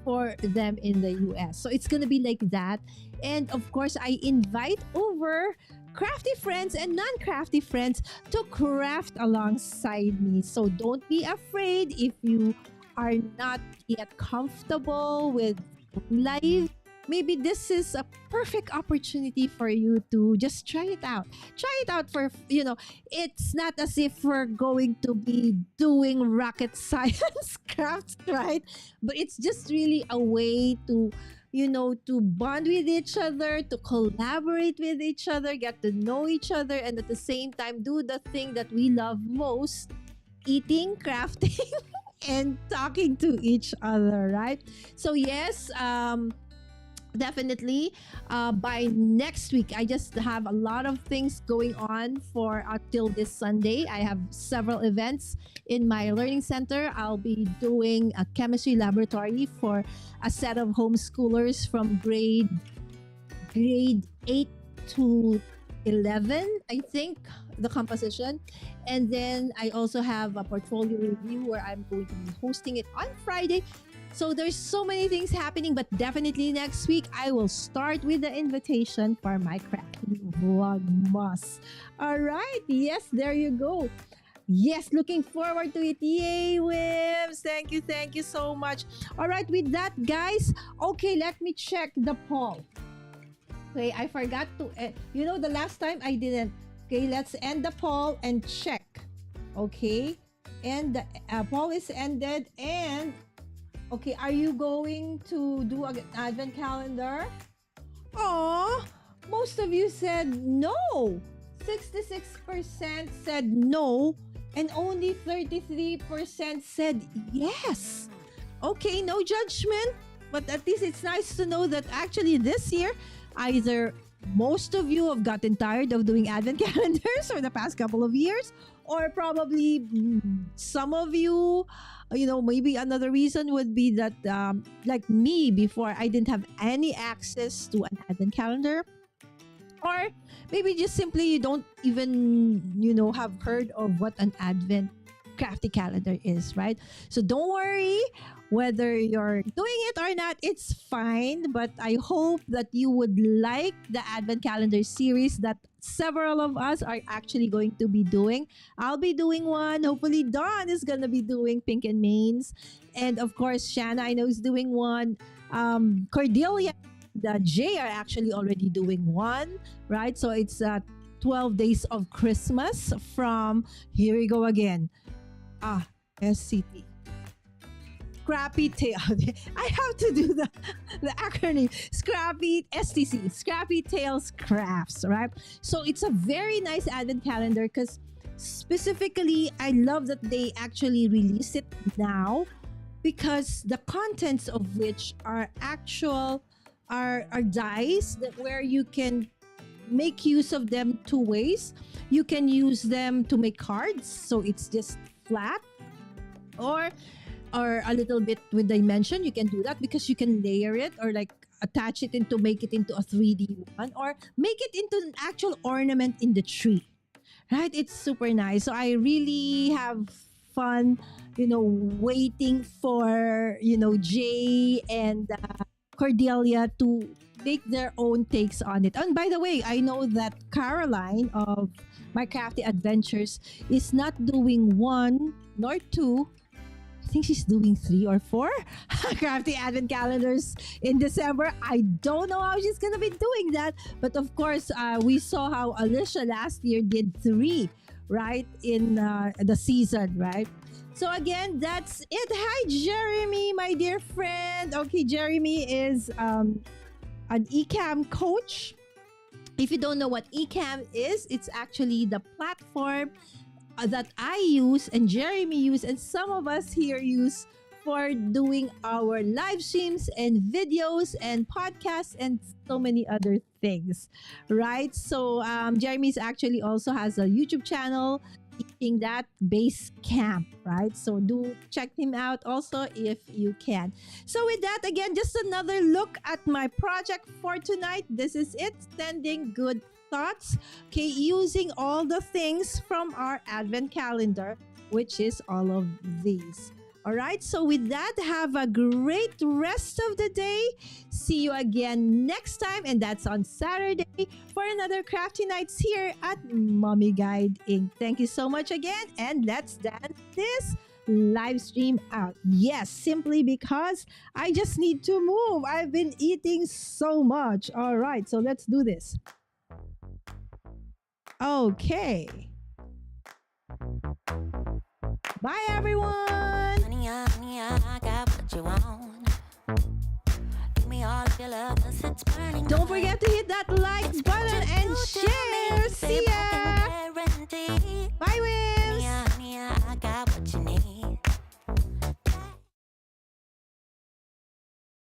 for them in the US. So it's gonna be like that. And of course, I invite over crafty friends and non-crafty friends to craft alongside me. So don't be afraid if you are not yet comfortable with live. Maybe this is a perfect opportunity for you to just try it out. Try it out for, it's not as if we're going to be doing rocket science crafts, right? But it's just really a way to, to bond with each other, to collaborate with each other, get to know each other, and at the same time, do the thing that we love most, eating, crafting, and talking to each other, right? So yes, definitely by next week, I just have a lot of things going on for until this Sunday. I have several events in my learning center. I'll be doing a chemistry laboratory for a set of homeschoolers from grade 8 to 11, I think, the composition. And then I also have a portfolio review where I'm going to be hosting it on Friday. So there's so many things happening, but definitely next week I will start with the invitation for my Crafty Vlogmas. All right, yes, there you go. Yes, looking forward to it. Yay, Wims. Thank you so much. All right, with that, guys, okay, let me check the poll. Okay, I forgot to, the last time I didn't. Okay, let's end the poll and check. Okay, and the poll is ended. And okay, are you going to do an advent calendar? Oh, most of you said no. 66% said no, and only 33% said yes. Okay, no judgment, but at least it's nice to know that actually this year, either most of you have gotten tired of doing advent calendars for the past couple of years, or probably some of you, maybe another reason would be that like me, before I didn't have any access to an advent calendar. Or maybe just simply you don't even, have heard of what an Advent crafty calendar is, right? So don't worry whether you're doing it or not, it's fine. But I hope that you would like the Advent calendar series that several of us are actually going to be doing. I'll be doing one. Hopefully, Dawn is going to be doing Pink and Mains. And of course, Shanna, I know, is doing one. Cordelia, the J are actually already doing one, right? So it's 12 days of Christmas from, here we go again. SCT. Scrappy Tail. I have to do the acronym. Scrappy STC. Scrappy Tales Crafts, right? So it's a very nice advent calendar because specifically, I love that they actually release it now because the contents of which are actual are dies that where you can make use of them two ways. You can use them to make cards, so it's just flat, or a little bit with dimension. You can do that because you can layer it or like attach it into make it into a 3D one or make it into an actual ornament in the tree. Right? It's super nice. So I really have fun, waiting for, Jay and Cordelia to make their own takes on it. And by the way, I know that Caroline of My Crafty Adventures is not doing one nor two. I think she's doing 3 or 4 crafty advent calendars in December. I don't know how she's gonna be doing that, but of course, we saw how Alicia last year did 3, right, in the season, right? So again, that's it. Hi, Jeremy, my dear friend. Okay, Jeremy is an eCam coach. If you don't know what eCam is, it's actually the platform that I use and Jeremy use and some of us here use for doing our live streams and videos and podcasts and so many other things, right? So Jeremy's actually also has a YouTube channel teaching that base camp, right? So do check him out also if you can. So with that, again, just another look at my project for tonight. This is it, sending good thoughts, okay, using all the things from our advent calendar, which is all of these. All right, so with that, have a great rest of the day. See you again next time, and that's on Saturday for another Crafty Nights here at Mommy Guide Inc. Thank you so much again, and let's dance this live stream out. Yes, simply because I just need to move. I've been eating so much. All right, so let's do this. Okay. Bye, everyone. Honey, I got what you want. Give me all of your love, 'cause it's burning. Don't forget to hit that like button and share.